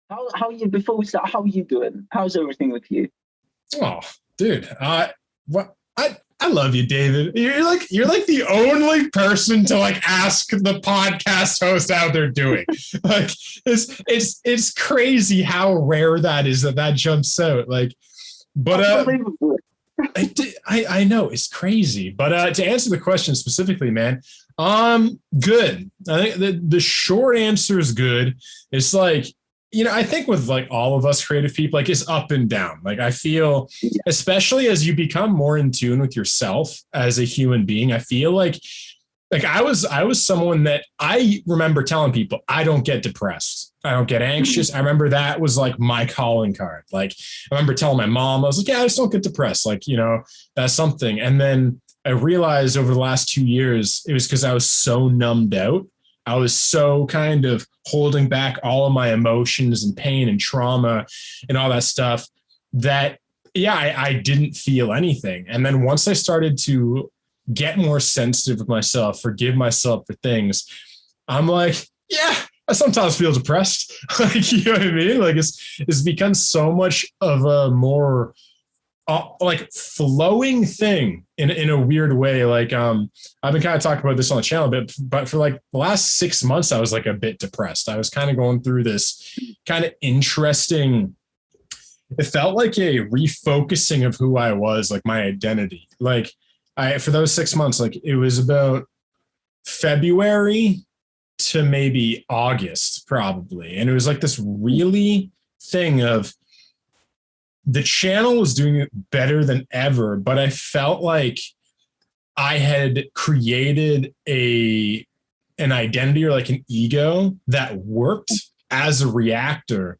How you before we start? How are you doing? How's everything with you? Oh, dude. What I love you, David. You're like the only person to like ask the podcast host how they're doing. Like it's crazy how rare that is that jumps out. Like, but Unbelievable. I know it's crazy. But to answer the question specifically, man, good. I think the short answer is good. It's like, I think with like all of us creative people, like it's up and down. Like I feel, Yeah. especially as you become more in tune with yourself as a human being, I feel like I was someone that I remember telling people I don't get depressed. I don't get Mhm. anxious. I remember that was like my calling card. Like I remember telling my mom, I was like, yeah, I just don't get depressed. Like, that's something. And then I realized over the last 2 years, it was because I was so numbed out. I was so kind of holding back all of my emotions and pain and trauma and all that stuff that, yeah, I didn't feel anything. And then once I started to get more sensitive with myself, forgive myself for things, I'm like, yeah, I sometimes feel depressed. Like, you know what I mean? Like it's become so much of a more like flowing thing in a weird way. Like I've been kind of talking about this on the channel a bit, but for like the last 6 months, I was like a bit depressed. I was kind of going through this kind of interesting, it felt like a refocusing of who I was, like my identity. Like for those 6 months, like it was about February to maybe August, probably. And it was like this really thing of the channel was doing it better than ever, but I felt like I had created an identity or like an ego that worked as a reactor,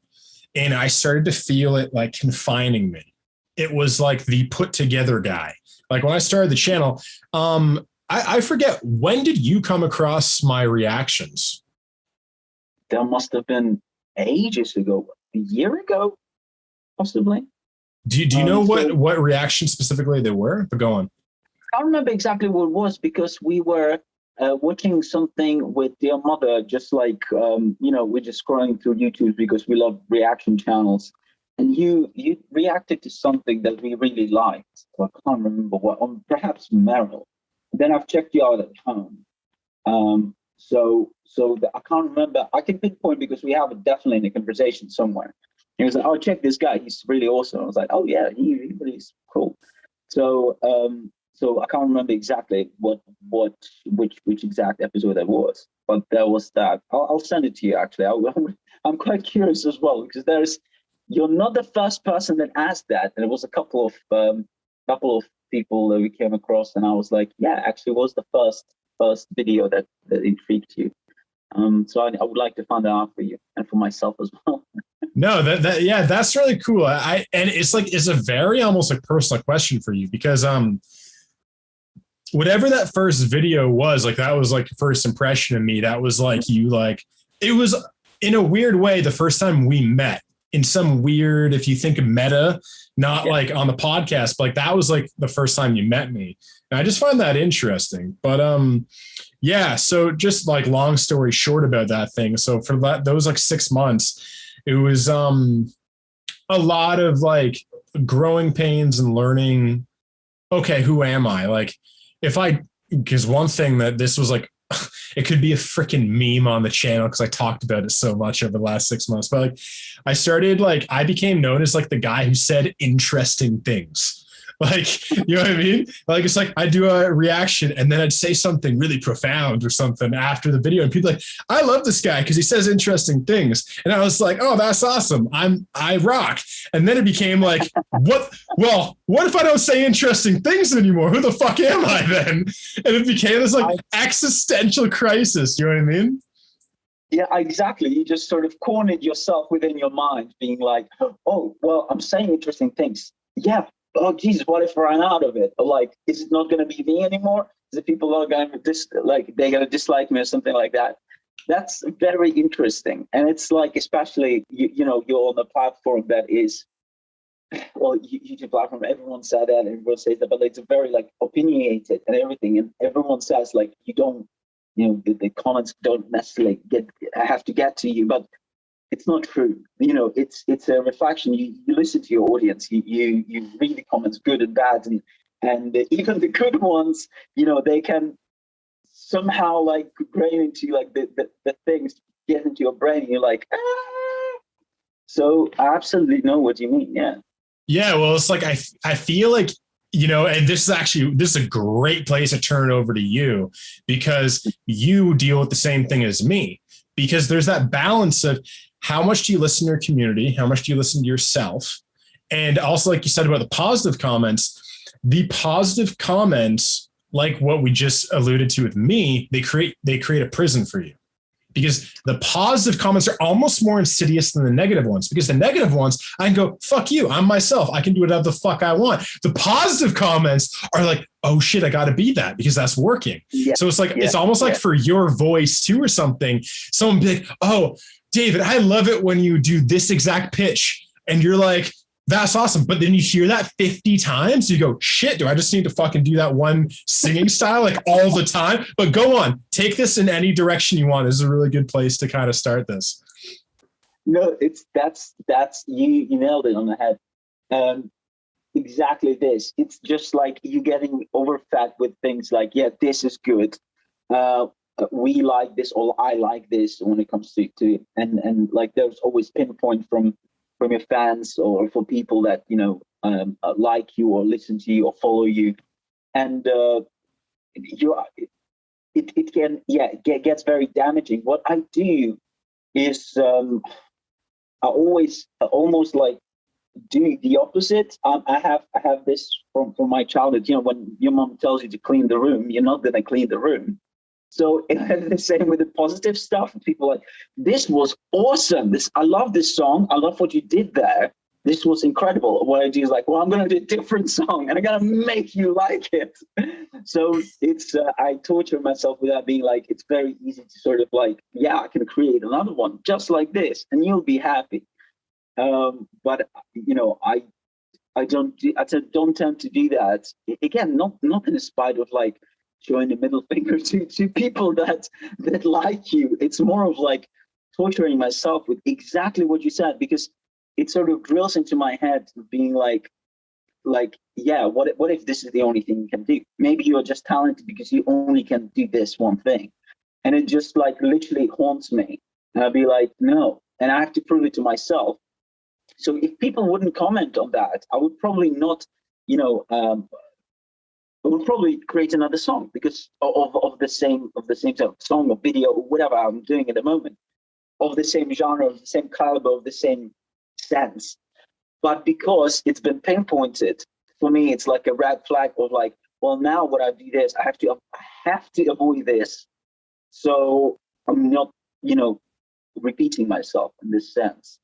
and I started to feel it like confining me. It was like the put together guy. Like when I started the channel, I forget, when did you come across my reactions? That must have been ages ago, a year ago, possibly. Do you know So what reaction specifically they were? But go on. I don't remember exactly what it was because we were watching something with your mother, just like we're just scrolling through YouTube because we love reaction channels, and you reacted to something that we really liked. So I can't remember what, perhaps Meryl. Then I've checked you out at home. I can't remember. I can pinpoint because we have it definitely in a conversation somewhere. He was like, "Oh, check this guy. He's really awesome." I was like, "Oh yeah, he really is cool." So I can't remember exactly which exact episode that was, but there was that. I'll send it to you actually. I'm quite curious as well because you're not the first person that asked that, and it was a couple of people that we came across, and I was like, yeah, actually, it was the first video that intrigued you. So I would like to find that out for you and for myself as well. No, that yeah, that's really cool. And it's like it's a very almost like personal question for you because whatever that first video was, like that was like first impression of me. That was like you like it was in a weird way the first time we met in some weird, if you think of meta, not Yeah. like on the podcast, but like that was like the first time you met me. And I just find that interesting. But yeah, so just like long story short about that thing. So for those like 6 months, it was a lot of like growing pains and learning, okay, who am I? Like if I, because one thing that this was like, it could be a freaking meme on the channel because I talked about it so much over the last 6 months. But like I became known as like the guy who said interesting things. Like, you know what I mean? Like, it's like I do a reaction and then I'd say something really profound or something after the video. And people are like, I love this guy because he says interesting things. And I was like, oh, that's awesome. I rock. And then it became like, what if I don't say interesting things anymore? Who the fuck am I then? And it became this like existential crisis. You know what I mean? Yeah, exactly. You just sort of cornered yourself within your mind, being like, "Oh, well, I'm saying interesting things. Yeah. Oh, Jesus, what if I ran out of it? Or like, is it not going to be me anymore? Is it people are going to they're going to dislike me or something like that?" That's very interesting, and it's like, especially you're on a platform that is, well, YouTube platform. Everyone said that, and everyone says that, but it's very like opinionated and everything, and everyone says like you don't, the comments don't necessarily have to get to you, but it's not true. You know, it's a reflection. You listen to your audience. You read the comments, good and bad, and even the good ones, you know, they can somehow like grain into like the things get into your brain. And you're like, ah. So I absolutely know what you mean. Yeah. Yeah. Well, it's like I feel like, you know, and this is a great place to turn it over to you, because you deal with the same thing as me, because there's that balance of how much do you listen to your community? How much do you listen to yourself? And also, like you said about the positive comments, like what we just alluded to with me, they create a prison for you, because the positive comments are almost more insidious than the negative ones, because the negative ones, I can go, fuck you, I'm myself, I can do whatever the fuck I want. The positive comments are like, oh shit, I got to be that because that's working. Yeah. So it's like, it's almost like for your voice too or something, someone be like, oh, David, I love it when you do this exact pitch. And you're like, that's awesome. But then you hear that 50 times, you go, shit, do I just need to fucking do that one singing style like all the time? But go on, take this in any direction you want. This is a really good place to kind of start this. No, that's you nailed it on the head. Exactly this. It's just like you getting overfed with things like, yeah, this is good. We like this, or I like this when it comes to it. And like there's always pinpoint from your fans or for people that, you know, like you or listen to you or follow you. And it can, gets very damaging. What I do is I always almost like do the opposite. I have this from my childhood. You know, when your mom tells you to clean the room, you're not going to clean the room. So it's the same with the positive stuff. People are like, this was awesome. I love this song. I love what you did there. This was incredible. What I do is like, well, I'm going to do a different song and I'm going to make you like it. So it's, I torture myself without being like, it's very easy to sort of like, yeah, I can create another one just like this and you'll be happy. But, you know, I don't tend to do that. Again, not in the spite of like, showing the middle finger to people that like you. It's more of like torturing myself with exactly what you said, because it sort of drills into my head being like, yeah, what if this is the only thing you can do? Maybe you're just talented because you only can do this one thing. And it just like literally haunts me. And I'll be like, no, and I have to prove it to myself. So if people wouldn't comment on that, I would probably not, you know, I would probably create another song because of the same song or video or whatever I'm doing at the moment, of the same genre, of the same caliber, of the same sense. But because it's been pinpointed, for me, it's like a red flag of like, well, now what I do this, I have to avoid this. So I'm not, you know, repeating myself in this sense,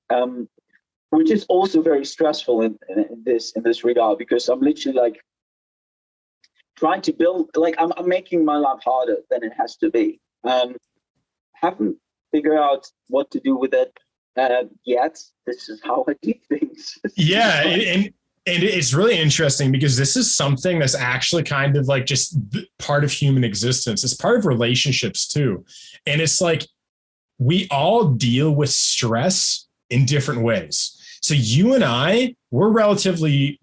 which is also very stressful in this regard, because I'm literally like, trying to build, like I'm making my life harder than it has to be. Haven't figured out what to do with it yet. This is how I do things. Yeah, and it's really interesting because this is something that's actually kind of like just part of human existence. It's part of relationships too. And it's like we all deal with stress in different ways. So you and I, we're relatively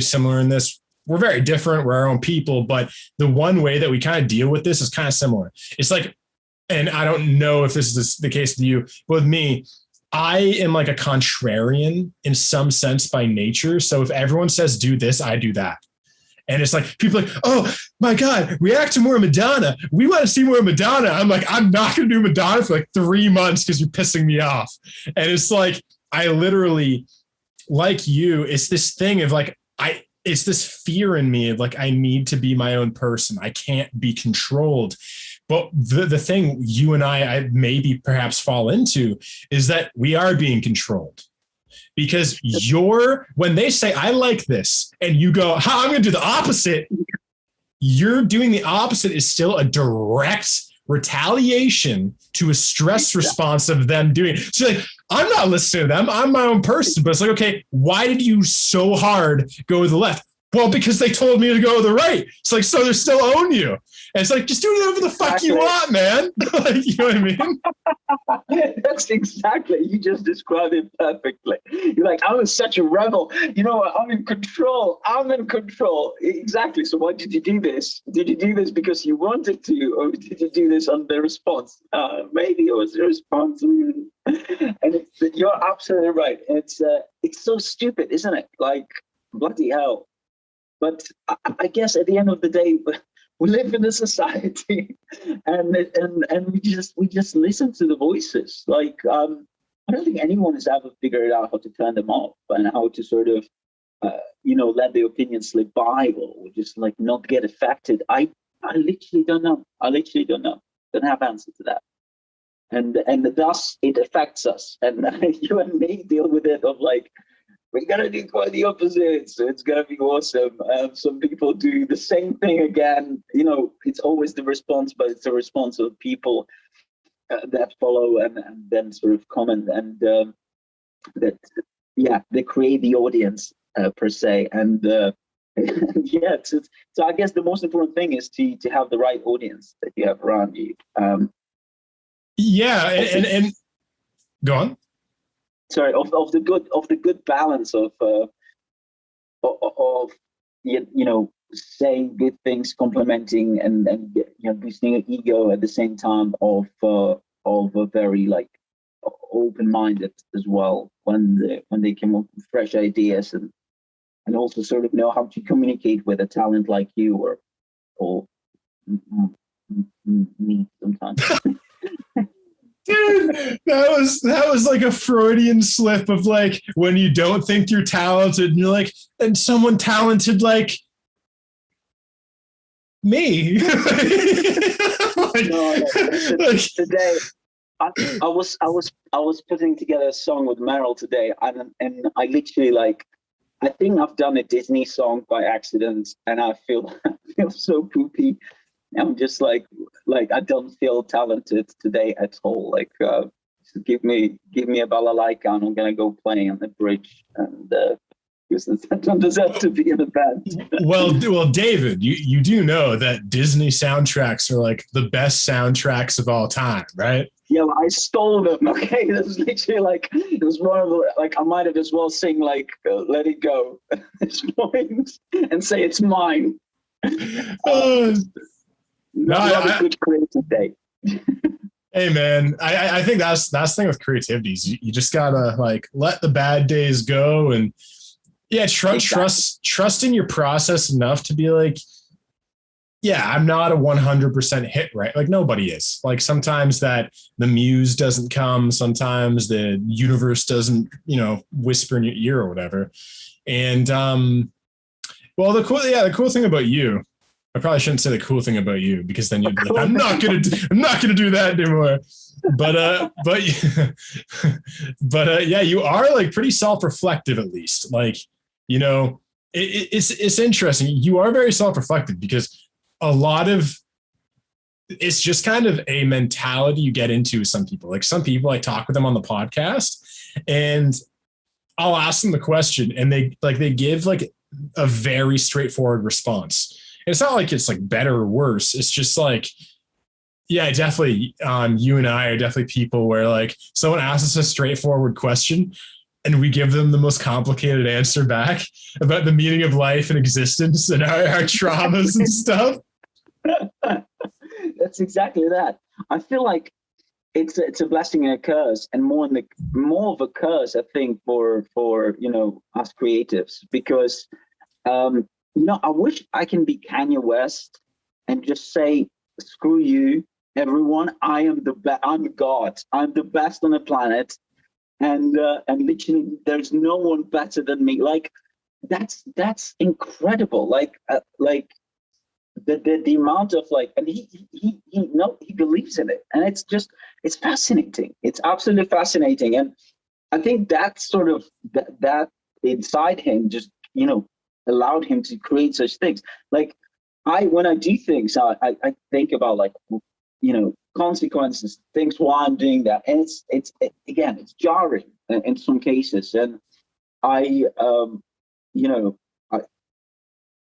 similar in this. We're very different. We're our own people, but the one way that we kind of deal with this is kind of similar. It's like, and I don't know if this is the case with you, but with me, I am like a contrarian in some sense by nature. So if everyone says do this, I do that. And it's like, people are like, oh my God, react to more Madonna. We want to see more Madonna. I'm like, I'm not going to do Madonna for like 3 months because you're pissing me off. And it's like, I literally, like you, it's this thing of like, it's this fear in me of like, I need to be my own person. I can't be controlled. But the thing you and I maybe perhaps fall into is that we are being controlled, because when they say, I like this, and you go, I'm going to do the opposite. You're doing the opposite is still a direct retaliation to a stress response of them doing it. So like, I'm not listening to them. I'm my own person. But it's like, okay, why did you so hard go to the left? Well, because they told me to go to the right. It's like, so they still own you. And it's like, just do whatever the fuck you want, man. Like, you know what I mean? That's exactly, you just described it perfectly. You're like, I was such a rebel. You know what? I'm in control. Exactly. So why did you do this? Did you do this because you wanted to, or did you do this under response? Maybe it was a response. And you're absolutely right. It's so stupid, isn't it? Like, bloody hell. But I guess at the end of the day, we live in a society, and we just listen to the voices. Like, I don't think anyone has ever figured out how to turn them off and how to sort of, let the opinion slip by, or just like not get affected. I literally don't know. Don't have answer to that. And thus it affects us. And you and me deal with it of like, we're going to do quite the opposite. So it's going to be awesome. Some people do the same thing again. It's always the response, but it's a response of people that follow and then sort of comment. And they create the audience per se. And so I guess the most important thing is to have the right audience that you have around you. And go on. Sorry, of the good balance of saying good things, complimenting and boosting your ego at the same time of a very like open-minded as well when they come up with fresh ideas and also sort of know how to communicate with a talent like you or me sometimes. Dude, that was like a Freudian slip of like when you don't think you're talented and you're like, and someone talented like me. Today I was putting together a song with Meryl today, and I literally I think I've done a Disney song by accident, and I feel so poopy. I'm just like I don't feel talented today at all. Like, give me a balalaika and I'm gonna go play on the bridge, and because I don't deserve to be in a band. well, David, you do know that Disney soundtracks are like the best soundtracks of all time, right? Yeah, I stole them. Okay, it was literally it was one of the I might have as well sing "Let It Go" this point and say it's mine. Not a good creative day. Hey man, I think that's the thing with creativity is you just gotta let the bad days go and trust in your process enough to be like, yeah, I'm not a 100% hit, right? Like nobody is. Like sometimes that the muse doesn't come, sometimes the universe doesn't, whisper in your ear or whatever. And the cool thing about you. I probably shouldn't say the cool thing about you because then you'd be like, I'm not gonna do that anymore. But you are pretty self-reflective at least. It's interesting. You are very self-reflective because a lot of it's just kind of a mentality you get into with some people. Like some people, I talk with them on the podcast, and I'll ask them the question, and they give a very straightforward response. It's not like it's better or worse. It's just definitely. You and I are definitely people where someone asks us a straightforward question and we give them the most complicated answer back about the meaning of life and existence and our traumas and stuff. That's exactly that. I feel like it's a blessing and a curse, and more of a curse, I think, for us creatives, because I wish I can be Kanye West and just say, screw you, everyone. I am I'm God. I'm the best on the planet. And literally there's no one better than me. That's incredible. The amount of and he believes in it. And it's fascinating. It's absolutely fascinating. And I think that sort of that inside him just, allowed him to create such things. When I do things, I think about consequences, things why I'm doing that, and it's jarring in some cases. And I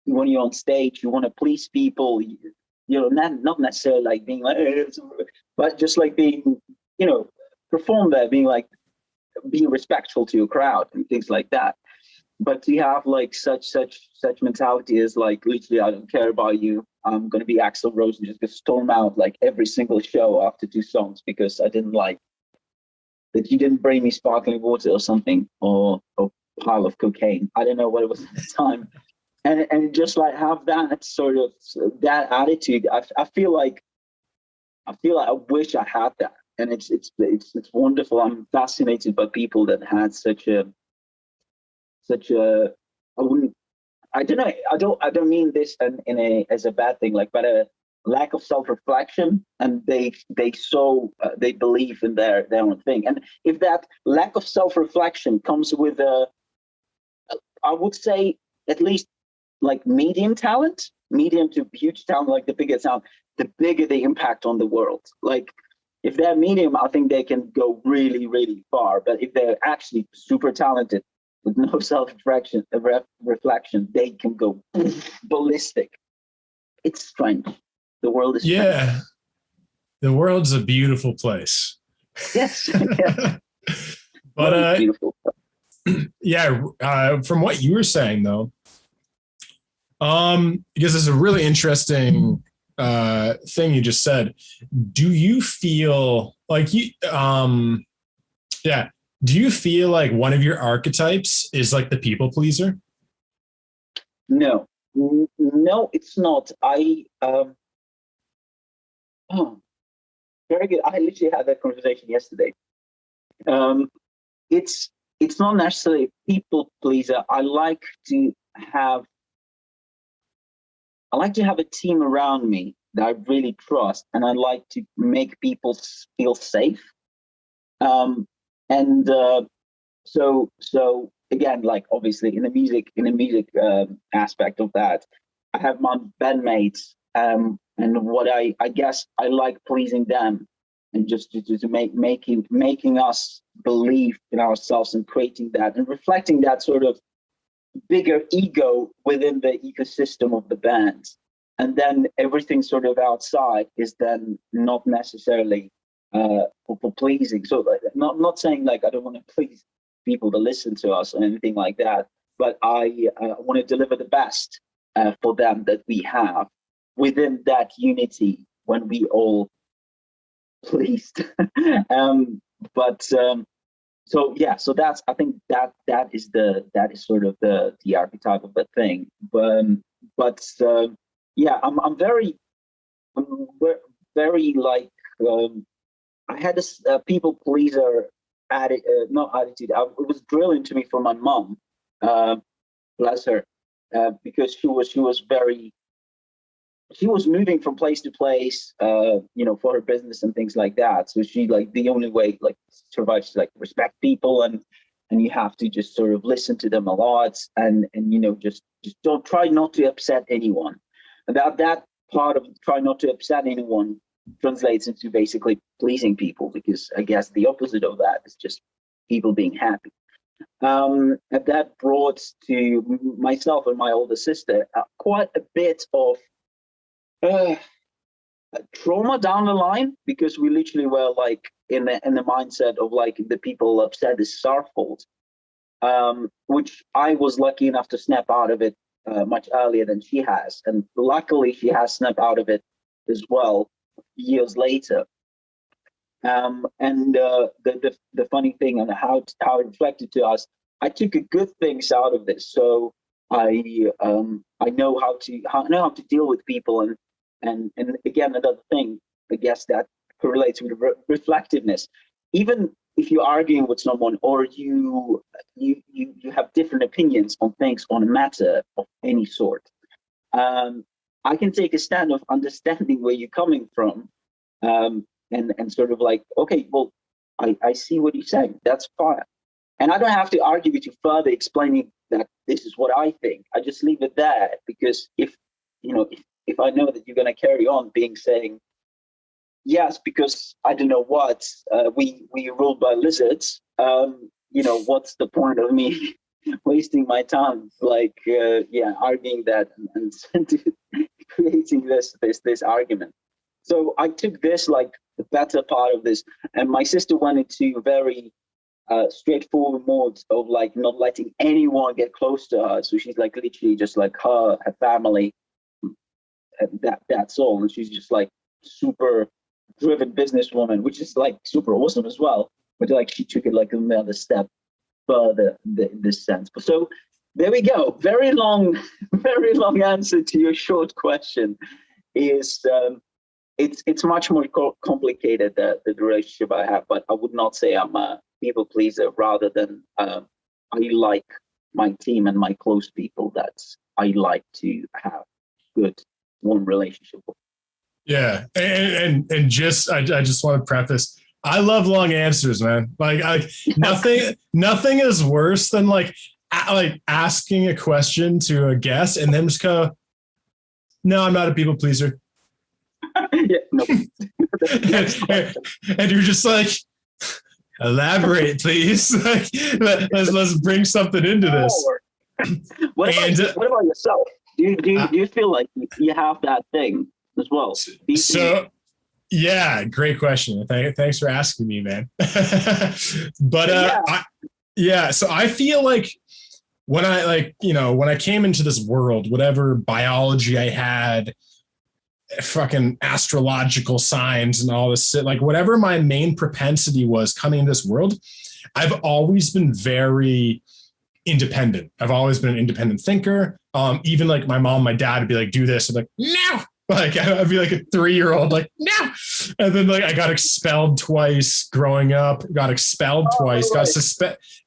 when you're on stage, you want to please people. You know, not necessarily like being like, but just like being, you know, perform there, being respectful to your crowd and things like that. But to have like such mentality is like, literally, I don't care about you. I'm gonna be Axl Rose and just gonna storm out like every single show after 2 songs because I didn't like that you didn't bring me sparkling water or something, or a pile of cocaine. I don't know what it was at the time. And just like have that sort of that attitude. I feel like I wish I had that. And it's wonderful. I'm fascinated by people that had such a I don't know. I don't mean this as a bad thing, like, but a lack of self-reflection, and they believe in their own thing. And if that lack of self-reflection comes with I would say at least like medium to huge talent, like the bigger talent, the bigger the impact on the world. Like if they're medium, I think they can go really, really far. But if they're actually super talented with no self-reflection, they can go ballistic. It's strange. The world is strange. Yeah. The world's a beautiful place. Yes. Yes. But beautiful. Yeah, from what you were saying though, because it's a really interesting thing you just said. Do you feel like do you feel like one of your archetypes is like the people pleaser? No, it's not. Very good. I literally had that conversation yesterday. It's not necessarily a people pleaser. I like to have a team around me that I really trust, and I like to make people feel safe. So again, like obviously in the music aspect of that, I have my bandmates, and what I guess I like pleasing them, and just to making us believe in ourselves and creating that and reflecting that sort of bigger ego within the ecosystem of the band. And then everything sort of outside is then not necessarily for pleasing. So not saying like I don't want to please people to listen to us or anything like that, but I want to deliver the best for them that we have within that unity when we all pleased. So that's, I think that is sort of the archetype of the thing. I'm very like I had this people pleaser not attitude. It was drilled into me from my mom, bless her, because she was moving from place to place, for her business and things like that. So she like the only way like survive is like respect people, and you have to just sort of listen to them a lot, and just don't try not to upset anyone. About that part of try not to upset anyone translates into basically pleasing people, because I guess the opposite of that is just people being happy. And that brought to myself and my older sister quite a bit of trauma down the line, because we literally were like in the mindset of like the people upset is our fault, which I was lucky enough to snap out of it much earlier than she has, and luckily she has snapped out of it as well years later. The funny thing and how it reflected to us, I took a good things out of this, so I know how to deal with people, and again, another thing, I guess that correlates with reflectiveness. Even if you're arguing with someone, or you have different opinions on things, on a matter of any sort, I can take a stand of understanding where you're coming from, and sort of like, okay, well, I see what you're saying. That's fine. And I don't have to argue with you further explaining that this is what I think. I just leave it there, because if I know that you're going to carry on saying, yes, because I don't know what, we ruled by lizards, what's the point of me wasting my time, like arguing that and creating this argument. So I took this like the better part of this, and my sister went into very straightforward modes of like not letting anyone get close to her. So she's like literally just like her family, that's all. And she's just like super driven businesswoman, which is like super awesome as well. But like she took it like another step further in this sense. But so there we go. Very long answer to your short question is it's much more complicated, the relationship I have, but I would not say I'm a people pleaser, rather than I like my team and my close people that I like to have good warm relationship with. Yeah, and just I just want to preface, I love long answers, man. Like nothing is worse than like asking a question to a guest and then just go, no, I'm not a people pleaser. Yeah, no. and you're just like, elaborate, please. let's bring something into this. What about yourself? Do you feel like you have that thing as well? So, yeah, great question. Thanks for asking me, man. But so I feel like when I came into this world, whatever biology I had, fucking astrological signs and all this shit, like whatever my main propensity was coming into this world, I've always been very independent. I've always been an independent thinker. Even like my mom, my dad would be like, do this. I'm like, no. Like I'd be like a 3-year-old, like, no. And then like I got expelled twice growing up, got expelled twice, right.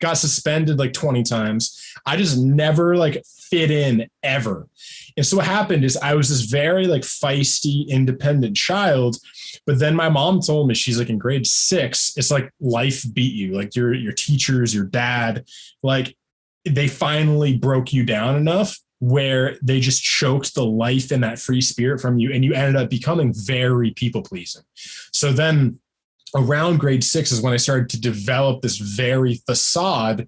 got suspended like 20 times. I just never like fit in ever. And so what happened is I was this very like feisty, independent child. But then my mom told me, she's like, in grade 6, it's like life beat you. Like your teachers, your dad, like they finally broke you down enough where they just choked the life and that free spirit from you. And you ended up becoming very people pleasing. So then around grade 6 is when I started to develop this very facade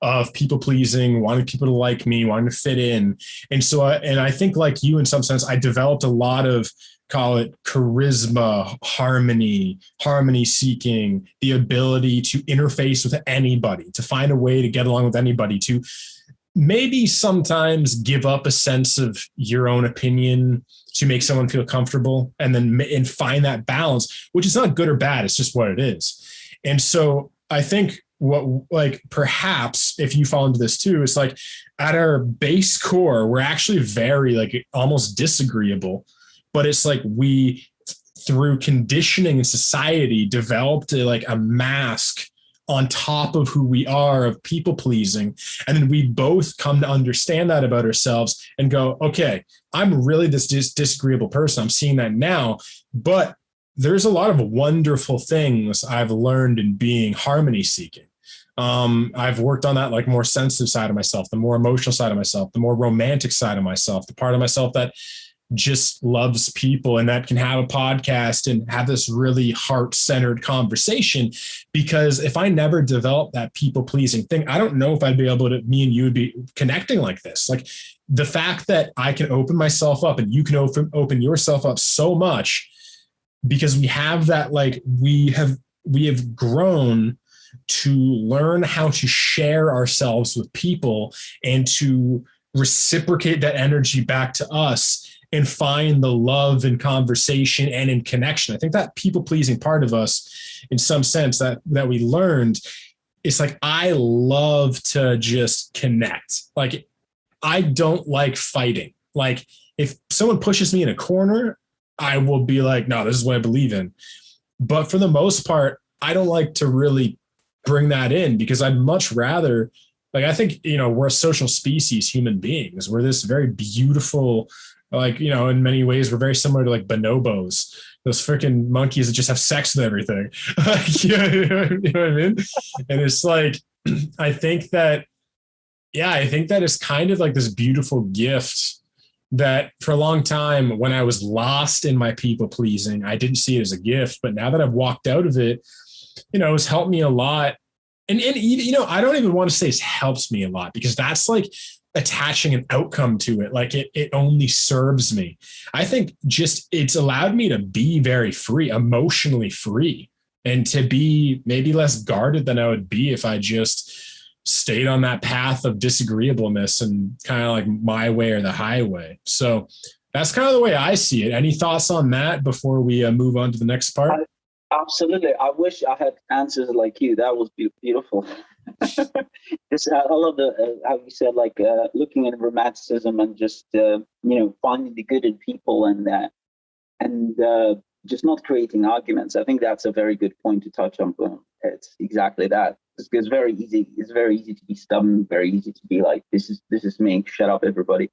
of people pleasing, wanting people to like me, wanting to fit in. And so, I think like you, in some sense, I developed a lot of, call it charisma, harmony seeking, the ability to interface with anybody, to find a way to get along with anybody, to maybe sometimes give up a sense of your own opinion to make someone feel comfortable, and find that balance, which is not good or bad. It's just what it is. And so I think what, like, perhaps if you fall into this too, it's like at our base core, we're actually very like almost disagreeable, but it's like we, through conditioning in society, developed a mask on top of who we are of people pleasing. And then we both come to understand that about ourselves and go, okay, I'm really this disagreeable person. I'm seeing that now, but there's a lot of wonderful things I've learned in being harmony seeking. I've worked on that like more sensitive side of myself, the more emotional side of myself, the more romantic side of myself, the part of myself that just loves people and that can have a podcast and have this really heart-centered conversation. Because if I never developed that people-pleasing thing, I don't know if I'd be able to, me and you would be connecting like this. Like the fact that I can open myself up and you can open yourself up so much, because we have that, like we have grown to learn how to share ourselves with people and to reciprocate that energy back to us and find the love in conversation and in connection. I think that people-pleasing part of us, in some sense, that we learned, it's like, I love to just connect. Like, I don't like fighting. Like, if someone pushes me in a corner, I will be like, no, this is what I believe in. But for the most part, I don't like to really bring that in, because I'd much rather, like, I think, we're a social species, human beings. We're this very beautiful, like, in many ways, we're very similar to like bonobos, those freaking monkeys that just have sex with everything. You know what I mean? And it's like, I think that it's kind of like this beautiful gift that for a long time, when I was lost in my people pleasing, I didn't see it as a gift. But now that I've walked out of it, it's helped me a lot And you know, I don't even want to say it's helped me a lot, because that's like attaching an outcome to it. Like it only serves me. I think just it's allowed me to be very free, emotionally free, and to be maybe less guarded than I would be if I just stayed on that path of disagreeableness and kind of like my way or the highway. So that's kind of the way I see it. Any thoughts on that before we move on to the next part? Absolutely. I wish I had answers like you. That was beautiful. Just I love how you said, like, looking at romanticism and just finding the good in people, and just not creating arguments. I think that's a very good point to touch on. It's exactly that. It's very easy. It's very easy to be stubborn. Very easy to be like, this is me. Shut up, everybody.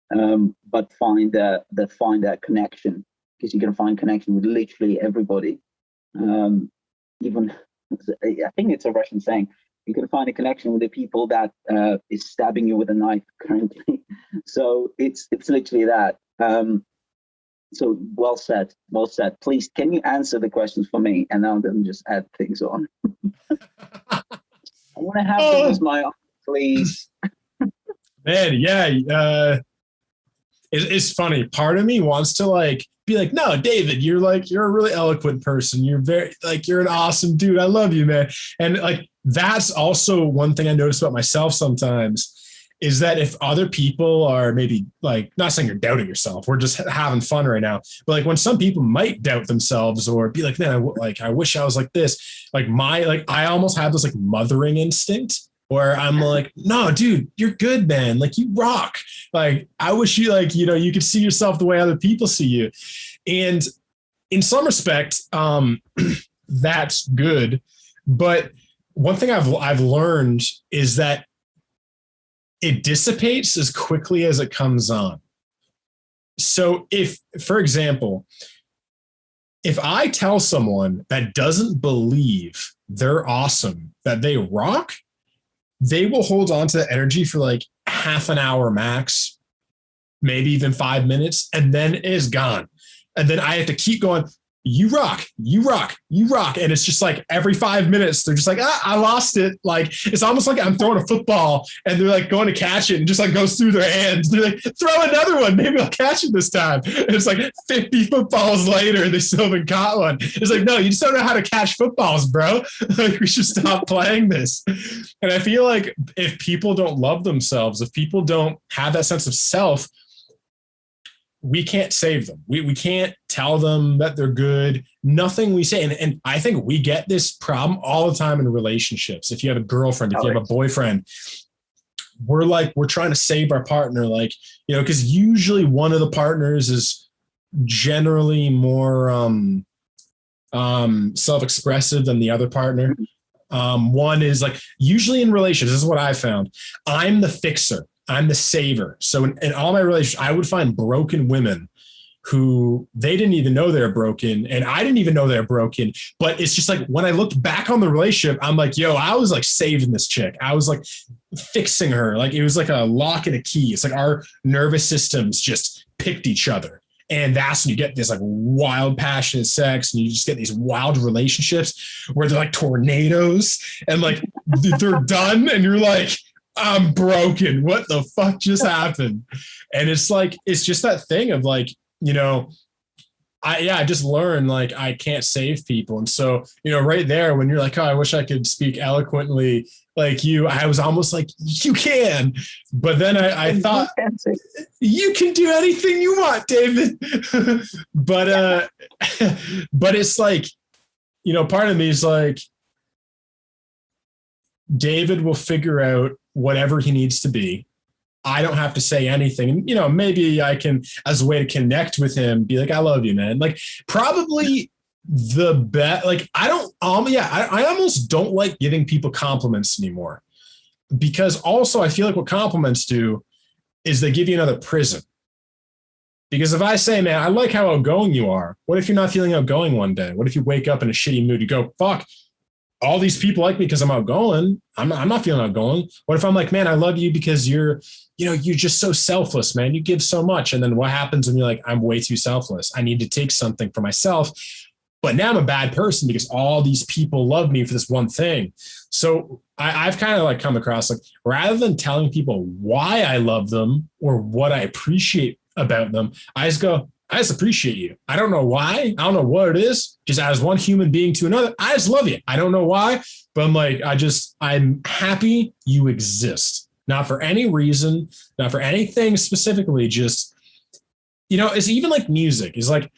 But find that connection, because you can find connection with literally everybody. Even I think it's a Russian saying, you can find a connection with the people that is stabbing you with a knife currently. So it's literally that. So well said. Please, can you answer the questions for me, and now then just add things on. I want to have them as my own, please. Man, yeah. It's funny. Part of me wants to be like, no, David, you're a really eloquent person. You're you're an awesome dude. I love you, man. And that's also one thing I notice about myself sometimes, is that if other people are maybe not saying you're doubting yourself, we're just having fun right now. But when some people might doubt themselves or be like, man, I wish I was like this. I almost have this mothering instinct, where I'm like, no, dude, you're good, man. You rock. I wish you you could see yourself the way other people see you. And in some respect, that's good. But one thing I've learned is that it dissipates as quickly as it comes on. So if, for example, if I tell someone that doesn't believe they're awesome, that they rock, they will hold on to that energy for half an hour max, maybe even 5 minutes, and then it is gone. And then I have to keep going, you rock, you rock, you rock. And it's just every 5 minutes, they're just I lost it. It's almost like I'm throwing a football and they're going to catch it and just goes through their hands. They're like, throw another one. Maybe I'll catch it this time. And it's 50 footballs later and they still haven't caught one. It's no, you just don't know how to catch footballs, bro. We should stop playing this. And I feel like if people don't love themselves, if people don't have that sense of self, we can't save them. We can't tell them that they're good. Nothing we say. And I think we get this problem all the time in relationships. If you have a girlfriend, if you have a boyfriend, we're trying to save our partner, because usually one of the partners is generally more self-expressive than the other partner. One is usually in relationships, this is what I found. I'm the fixer. I'm the saver. So in all my relationships, I would find broken women who they didn't even know they're broken. And I didn't even know they're broken. But it's just when I looked back on the relationship, I'm yo, I was saving this chick. I was fixing her. It was a lock and a key. It's our nervous systems just picked each other. And that's when you get this wild, passionate sex, and you just get these wild relationships where they're tornadoes, and they're done, and you're I'm broken. What the fuck just happened? And it's it's just that thing of I just learned I can't save people. And so, right there when you're oh, I wish I could speak eloquently like you, I was almost you can. But then I thought you can do anything you want, David. But it's part of me is David will figure out whatever he needs to be. I don't have to say anything. And, maybe I can, as a way to connect with him, be I love you, man. Probably the best, I almost don't like giving people compliments anymore, because also I feel what compliments do is they give you another prison. Because if I say, man, I like how outgoing you are, what if you're not feeling outgoing one day? What if you wake up in a shitty mood? You go, fuck, all these people like me because I'm outgoing. I'm not feeling outgoing. What if I'm man, I love you because you're just so selfless, man. You give so much. And then what happens when you're I'm way too selfless. I need to take something for myself. But now I'm a bad person because all these people love me for this one thing. So I've kind of like come across like, rather than telling people why I love them or what I appreciate about them, I just appreciate you. I don't know why. I don't know what it is. Just as one human being to another, I just love you. I don't know why, but I'm like, I'm happy you exist. Not for any reason, not for anything specifically, just, it's even like music is like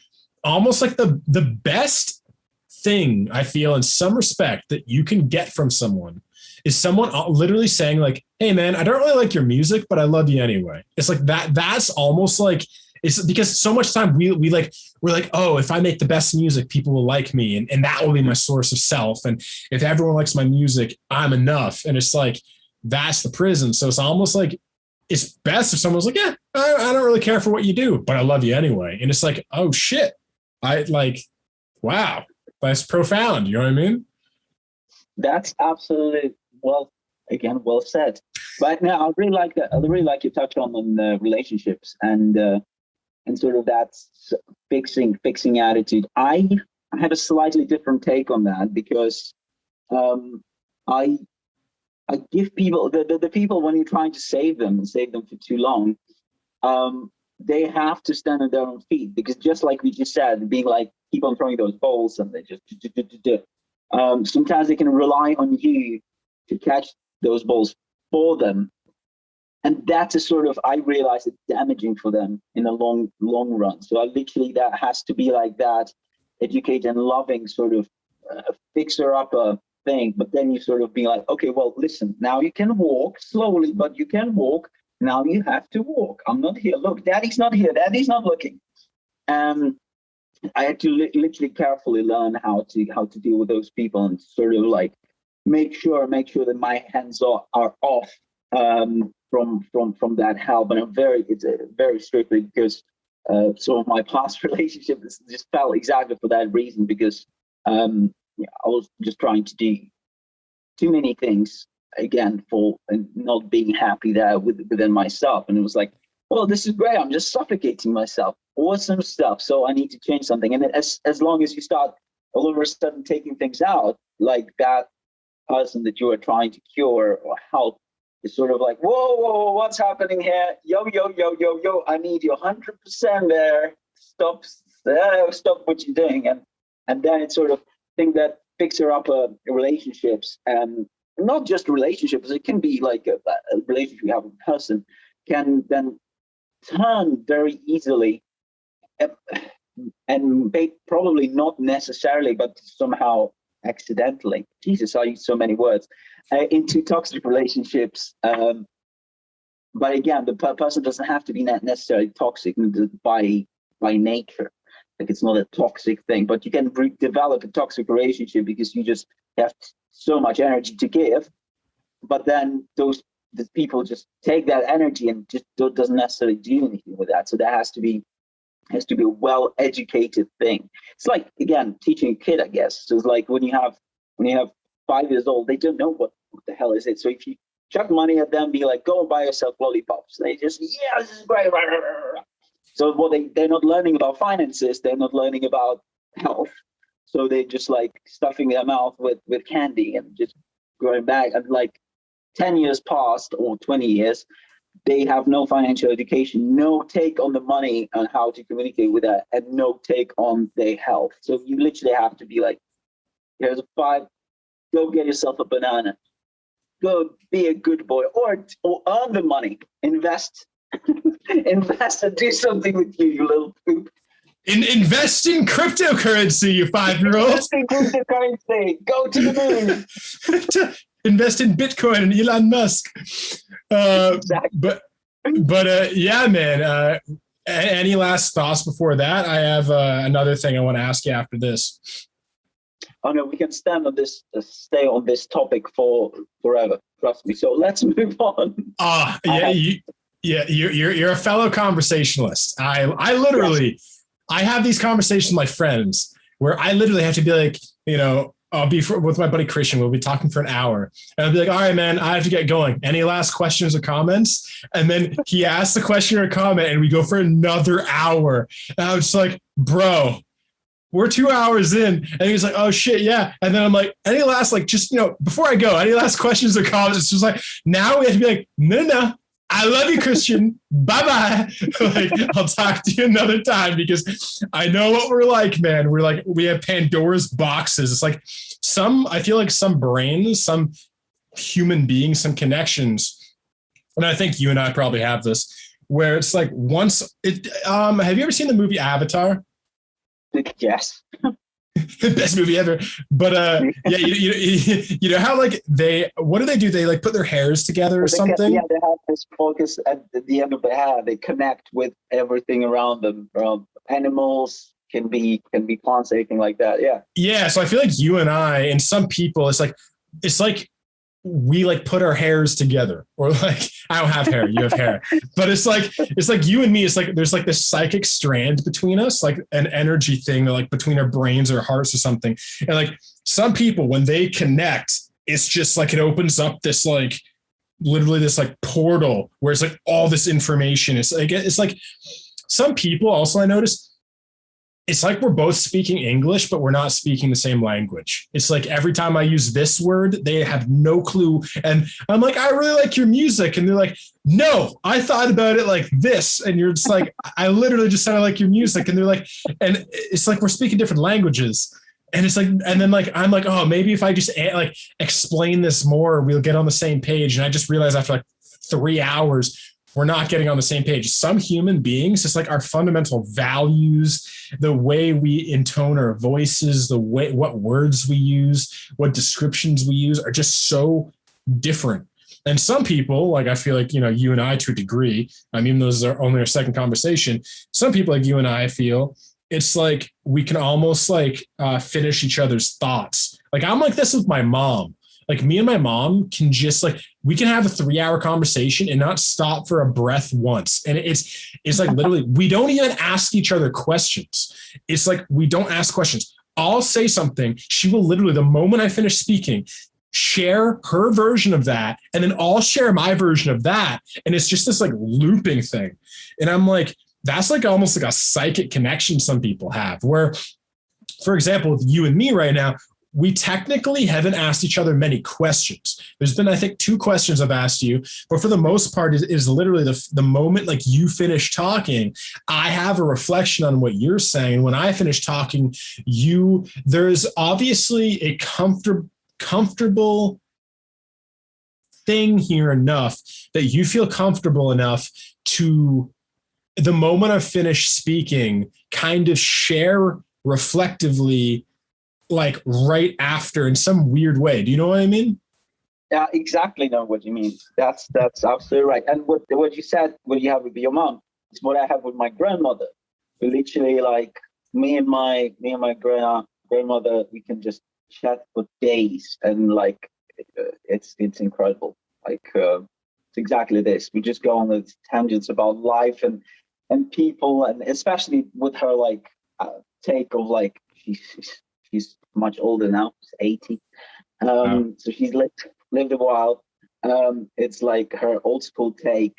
almost like the best thing I feel in some respect that you can get from someone is someone literally saying like, hey man, I don't really like your music, but I love you anyway. It's like that's almost like, it's because so much time we're like, oh, if I make the best music, people will like me and that will be my source of self. And if everyone likes my music, I'm enough. And it's like, that's the prison. So it's almost like, it's best if someone's like, yeah, I don't really care for what you do, but I love you anyway. And it's like, oh shit. Wow, that's profound. You know what I mean? That's absolutely well said. But now I really like that. I really like your touch on relationships and sort of that fixing attitude. I have a slightly different take on that because I give people the people when you're trying to save them for too long, they have to stand on their own feet because just like we just said, being like keep on throwing those balls and they just sometimes they can rely on you to catch those balls for them. And that's a sort of, I realize it's damaging for them in the long run. So that has to be like that educated and loving sort of fixer-upper thing. But then you sort of be like, okay, well, listen, now you can walk slowly, but you can walk. Now you have to walk. I'm not here. Look, daddy's not here. Daddy's not looking. I had to literally carefully learn how to deal with those people and sort of like make sure that my hands are off from that help. And it's very strictly because some of my past relationships just fell exactly for that reason because I was just trying to do too many things again for not being happy there within myself. And it was like, well, this is great. I'm just suffocating myself. Awesome stuff. So I need to change something. And as long as you start all of a sudden taking things out, like that person that you are trying to cure or help is sort of like, whoa, what's happening here? Yo, I need you 100% there. Stop what you're doing. And then it's sort of thing that fixer up relationships, and not just relationships. It can be like a relationship you have with a person can then turn very easily and probably not necessarily, but somehow accidentally. Jesus, I use so many words into toxic relationships. But again, the person doesn't have to be necessarily toxic by nature. Like it's not a toxic thing, but you can develop a toxic relationship because you just have so much energy to give. But then the people just take that energy and just doesn't necessarily do anything with that. So there has to be a well-educated thing. It's like, again, teaching a kid, I guess. So it's like when you have 5 years old, they don't know what the hell is it. So if you chuck money at them, be like, go and buy yourself lollipops. They just, yeah, this is great. So they're not learning about finances. They're not learning about health. So they're just like stuffing their mouth with candy and just going back. And like 10 years past or 20 years, they have no financial education, no take on the money and how to communicate with that, and no take on their health. So you literally have to be like, here's a 5, go get yourself a banana. Go be a good boy or earn the money, invest and do something with you little poop. Invest in cryptocurrency, you 5-year-old. Invest in cryptocurrency. Go to the moon. Invest in Bitcoin and Elon Musk. Exactly. But yeah, man. Any last thoughts before that? I have another thing I want to ask you after this. Oh no, we can stay on this topic for forever. Trust me. So let's move on. You're a fellow conversationalist. I literally, I have these conversations with my friends where I literally have to be like, I'll be with my buddy Christian. We'll be talking for an hour. And I'll be like, all right, man, I have to get going. Any last questions or comments? And then he asks the question or comment and we go for another hour. And I was just like, bro, we're 2 hours in, and he's like, oh shit, yeah. And then I'm like, any last, like, just, before I go, any last questions or comments? It's just like, now we have to be like, no, I love you, Christian. Bye-bye. Like, I'll talk to you another time, because I know what we're like, man. We're like, we have Pandora's boxes. It's like I feel like some brains, some human beings, some connections. And I think you and I probably have this, where it's like have you ever seen the movie Avatar? Yes. Best movie ever. But yeah, you know how like what do? They like put their hairs together or something? Yeah, they have this focus at the end of the hair. They connect with everything around them. Animals can be plants, anything like that. Yeah. Yeah. So I feel like you and I, and some people, it's like we like put our hairs together, or like, I don't have hair, you have hair, but it's like you and me. It's like there's like this psychic strand between us, like an energy thing, like between our brains or hearts or something. And like some people, when they connect, it's just like it opens up this like literally this like portal where it's like all this information. It's like some people also, I noticed, it's like we're both speaking English, but we're not speaking the same language. It's like every time I use this word, they have no clue. And I'm like, I really like your music. And they're like, no, I thought about it like this. And you're just like, I literally just said I like your music. And they're like, and it's like we're speaking different languages. And it's like, and then like, I'm like, oh, maybe if I just like explain this more, we'll get on the same page. And I just realized after like 3 hours, we're not getting on the same page. Some human beings, it's like our fundamental values, the way we intone our voices, what words we use, what descriptions we use are just so different. And some people, like I feel like, you and I to a degree, even though this is only our second conversation, some people like you and I feel it's like we can almost like finish each other's thoughts. Like I'm like this with my mom. Like me and my mom can just like, we can have a 3-hour conversation and not stop for a breath once. And it's like literally, we don't even ask each other questions. It's like, we don't ask questions. I'll say something. She will literally, the moment I finish speaking, share her version of that. And then I'll share my version of that. And it's just this like looping thing. And I'm like, that's like almost like a psychic connection some people have, where, for example, with you and me right now, we technically haven't asked each other many questions. There's been, I think, 2 questions I've asked you, but for the most part is literally the moment like you finish talking, I have a reflection on what you're saying. When I finish talking, there's obviously a comfortable thing here enough that you feel comfortable enough to, the moment I finish speaking, kind of share reflectively, like right after, in some weird way. Do you know what I mean? Yeah, exactly know what you mean. That's absolutely right. And what you said, what you have with your mom, is what I have with my grandmother. We literally, like, me and my grandmother, we can just chat for days, and like it's incredible. Like it's exactly this. We just go on the tangents about life and people, and especially with her like take of like she's much older now. She's 80. So she's lived a while. It's like her old school take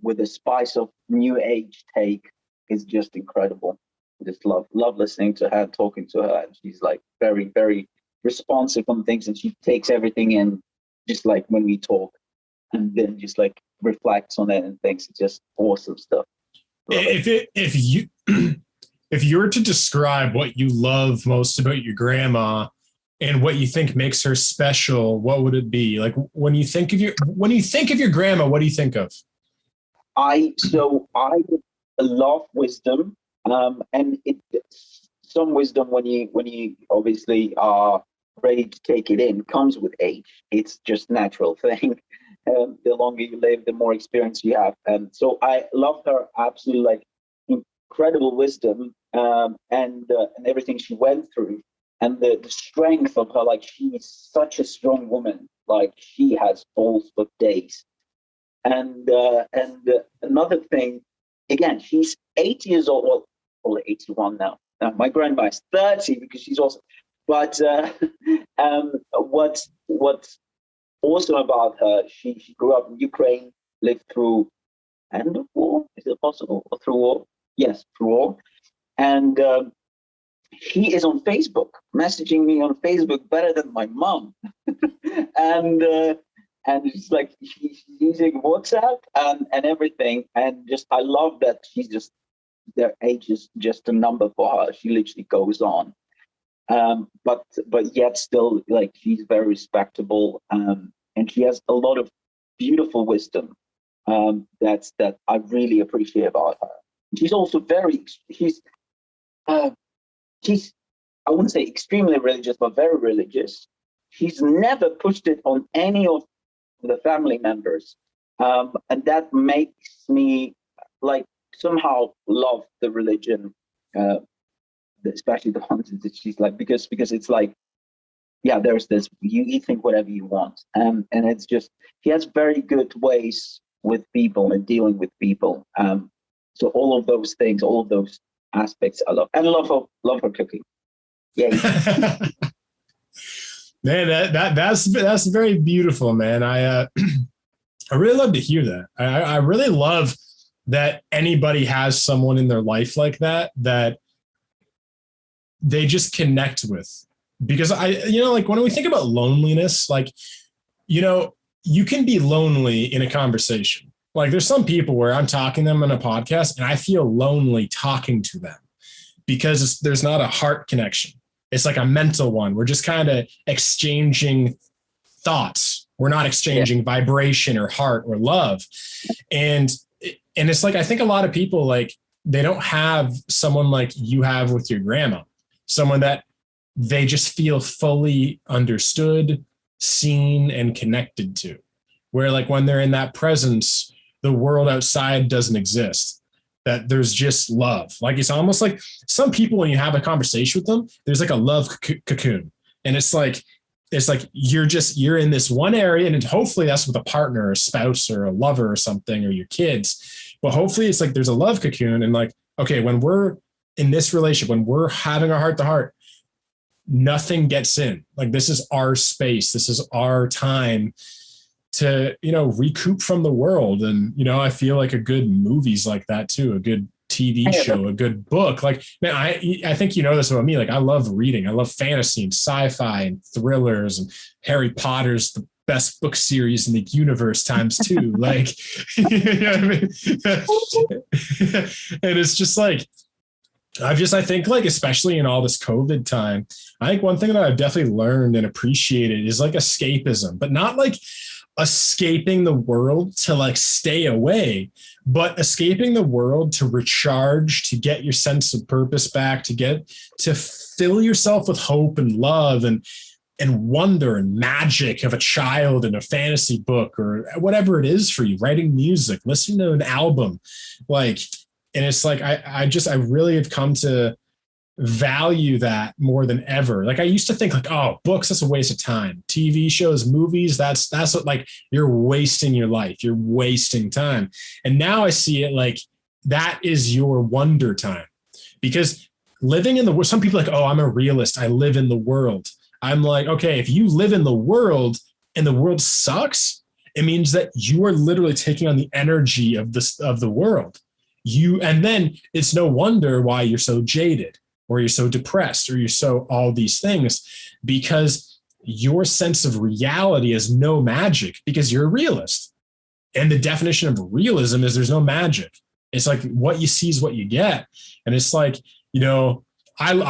with a spice of new age take is just incredible. I just love listening to her, talking to her. And she's like very, very responsive on things, and she takes everything in just like when we talk, and then just like reflects on it and thinks it's just awesome stuff. If you were to describe what you love most about your grandma and what you think makes her special, what would it be? Like when you think of your grandma, what do you think of? I love wisdom, and some wisdom when you obviously are ready to take it in comes with age. It's just natural thing. The longer you live, the more experience you have. And so I love her absolutely, like incredible wisdom, and everything she went through, and the strength of her. Like she's such a strong woman. Like she has balls for days. And another thing, again, she's 80 years old. Well, 81 now. My grandma is 30 because she's also. But what's awesome about her? She grew up in Ukraine, lived through end of war. Is it possible? Or through war? Yes, through war. And he is on Facebook, messaging me on Facebook better than my mom. and it's like she's using WhatsApp and everything. And just, I love that she's just, their age is just a number for her. She literally goes on. But yet still, like, she's very respectable. And she has a lot of beautiful wisdom that I really appreciate about her. She's also she's, I wouldn't say extremely religious, but very religious. She's never pushed it on any of the family members. And that makes me, like, somehow love the religion, especially the ones that she's like, because it's like, yeah, there's this, you think whatever you want. And it's just, she has very good ways with people and dealing with people. So all of those things, all of those aspects I love, and love her cooking. Yeah. Man, that's very beautiful, man. I really love to hear that. I really love that anybody has someone in their life like that they just connect with. Because like when we think about loneliness, like, you can be lonely in a conversation. Like, there's some people where I'm talking to them in a podcast and I feel lonely talking to them because there's not a heart connection. It's like a mental one. We're just kind of exchanging thoughts. We're not exchanging vibration or heart or love. And it's like, I think a lot of people, like, they don't have someone like you have with your grandma, someone that they just feel fully understood, seen, and connected to, where, like, when they're in that presence, the world outside doesn't exist, that there's just love. Like, it's almost like some people, when you have a conversation with them, there's like a love cocoon. And it's like you're in this one area, and hopefully that's with a partner or a spouse or a lover or something, or your kids. But hopefully it's like there's a love cocoon, and like, okay, when we're in this relationship, when we're having a heart to heart, nothing gets in. Like, this is our space. This is our time to, recoup from the world. And, I feel like a good movie's like that too. A good TV show, a good book. Like, man, I think this about me. Like, I love reading. I love fantasy and sci-fi and thrillers, and Harry Potter's the best book series in the universe times two. Like, you know what I mean? And it's just like, I think, like, especially in all this COVID time, I think one thing that I've definitely learned and appreciated is like escapism, but not like escaping the world to like stay away, but escaping the world to recharge, to get your sense of purpose back, to fill yourself with hope and love and wonder and magic of a child in a fantasy book or whatever it is for you, writing music, listening to an album. Like, and it's like, I really have come to value that more than ever. Like, I used to think like, oh, books, that's a waste of time. TV shows, movies, that's what, like, you're wasting your life. You're wasting time. And now I see it like that is your wonder time, because living in the world, some people are like, oh, I'm a realist, I live in the world. I'm like, okay, if you live in the world and the world sucks, it means that you are literally taking on the energy of the world. And then it's no wonder why you're so jaded, or you're so depressed, or you're so all these things, because your sense of reality is no magic, because you're a realist. And the definition of realism is there's no magic. It's like what you see is what you get. And it's like, I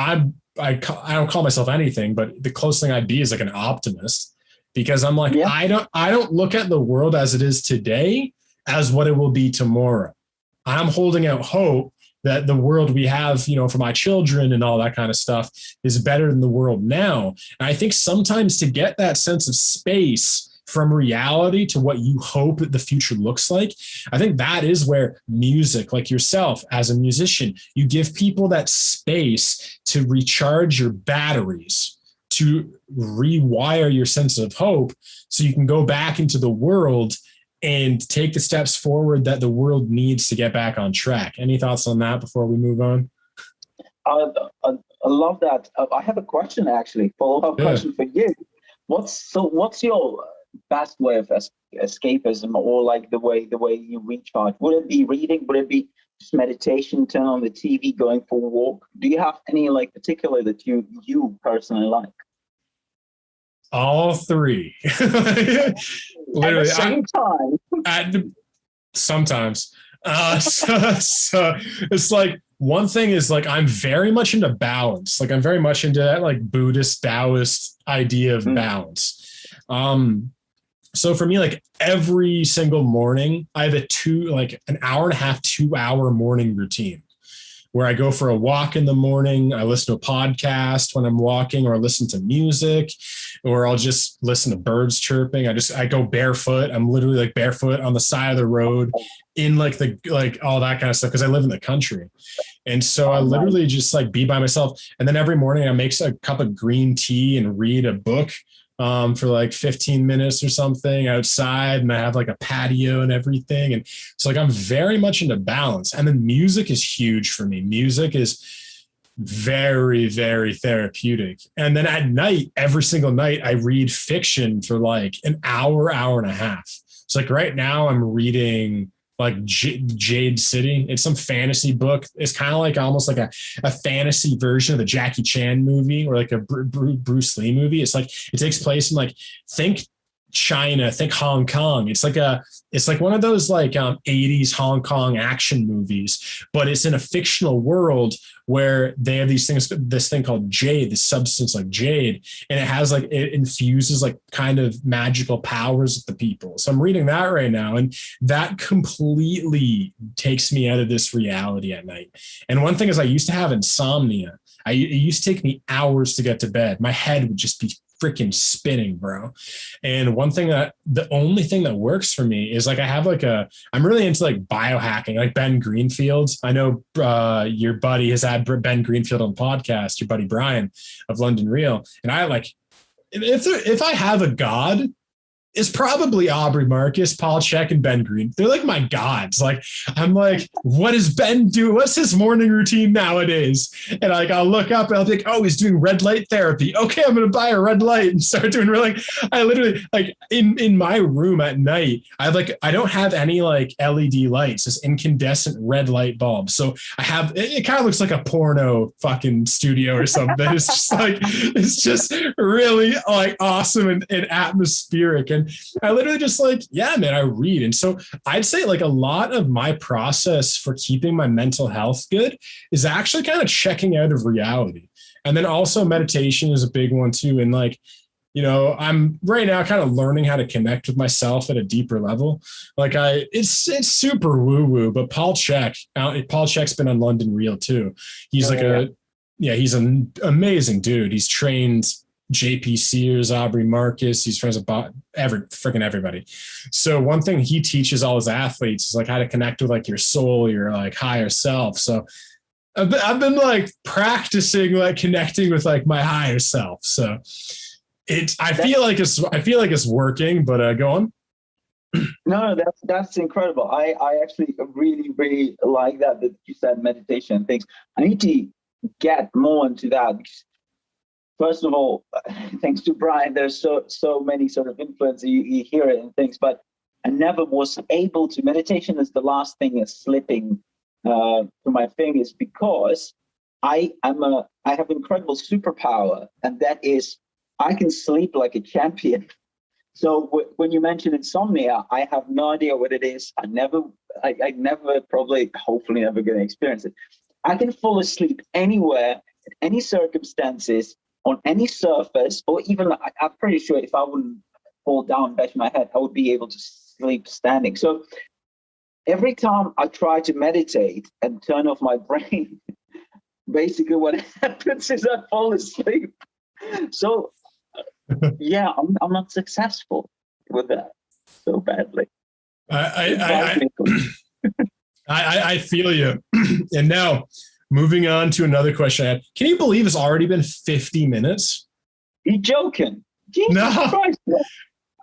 don't call myself anything, but the closest thing I'd be is like an optimist, because I'm like, I don't look at the world as it is today as what it will be tomorrow. I'm holding out hope that the world we have, for my children and all that kind of stuff is better than the world now. And I think sometimes to get that sense of space from reality to what you hope the future looks like, I think that is where music, like yourself as a musician, you give people that space to recharge your batteries, to rewire your sense of hope so you can go back into the world and take the steps forward that the world needs to get back on track. Any thoughts on that before we move on? I love that. I have a question, actually, follow-up question for you. What's your best way of escapism, or like the way you recharge? Would it be reading? Would it be just meditation, turn on the TV, going for a walk? Do you have any like particular that you personally like? All three. Literally, at the same time. Sometimes. So it's like, one thing is like, I'm very much into balance. Like I'm very much into that like Buddhist Taoist idea of balance. So for me, like every single morning, I have an hour and a half, 2 hour morning routine where I go for a walk in the morning. I listen to a podcast when I'm walking, or I listen to music, or I'll just listen to birds chirping. I go barefoot. I'm literally like barefoot on the side of the road in like all that kind of stuff, because I live in the country. And so I literally just like be by myself. And then every morning I make a cup of green tea and read a book for like 15 minutes or something outside, and I have like a patio and everything. And so like I'm very much into balance. And then music is huge for me. Music is very, very therapeutic. And then at night, every single night, I read fiction for like an hour and a half. So like right now I'm reading like Jade City. It's some fantasy book. It's kind of like almost like a fantasy version of the Jackie Chan movie, or like a Bruce Lee movie. It's like, it takes place in like, think China, think Hong Kong. It's like one of those like 80s Hong Kong action movies, but it's in a fictional world where they have this thing called jade, this substance like jade, and it infuses like kind of magical powers with the people. So I'm reading that right now, and that completely takes me out of this reality at night. And one thing is, I used to have insomnia. It used to take me hours to get to bed. My head would just be freaking spinning, bro. And the only thing that works for me is like, I'm really into like biohacking, like Ben Greenfield. I know your buddy has had Ben Greenfield on the podcast, your buddy Brian of London Real. And I like, if I have a god, it's probably Aubrey Marcus, Paul Chek, and Ben Green. They're like my gods. Like, I'm like, what does Ben do? What's his morning routine nowadays? And like, I'll look up and I'll think, oh, he's doing red light therapy. Okay, I'm going to buy a red light and start doing I literally like in my room at night, I don't have any like LED lights, just incandescent red light bulbs. So it kind of looks like a porno fucking studio or something. It's just really like awesome and atmospheric. And I literally just like, yeah, man, I read. And so I'd say like a lot of my process for keeping my mental health good is actually kind of checking out of reality. And then also meditation is a big one too. And like, you know, I'm right now kind of learning how to connect with myself at a deeper level. Like it's super woo woo, but Paul Chek's been on London Real too. He's he's an amazing dude. He's trained JP Sears, Aubrey Marcus. He's friends with freaking everybody. So one thing he teaches all his athletes is like how to connect with like your soul, your like higher self. So I've been like practicing like connecting with like my higher self. So I feel like it's working, but go on. No, that's incredible. I actually really, really like that you said meditation and things. I need to get more into that. First of all, thanks to Brian, there's so many sort of influences, you hear it and things, but I never was able to. Meditation is the last thing is slipping through my fingers, because I have incredible superpower, and that is I can sleep like a champion. So when you mention insomnia, I have no idea what it is. I never probably, hopefully never going to experience it. I can fall asleep anywhere, in any circumstances, on any surface, or even I'm pretty sure if I wouldn't fall down and bash my head, I would be able to sleep standing. So every time I try to meditate and turn off my brain, basically what happens is I fall asleep. So yeah, I'm not successful with that so badly. I feel you. And now, moving on to another question I had. Can you believe it's already been 50 minutes? You joking? Jesus Christ.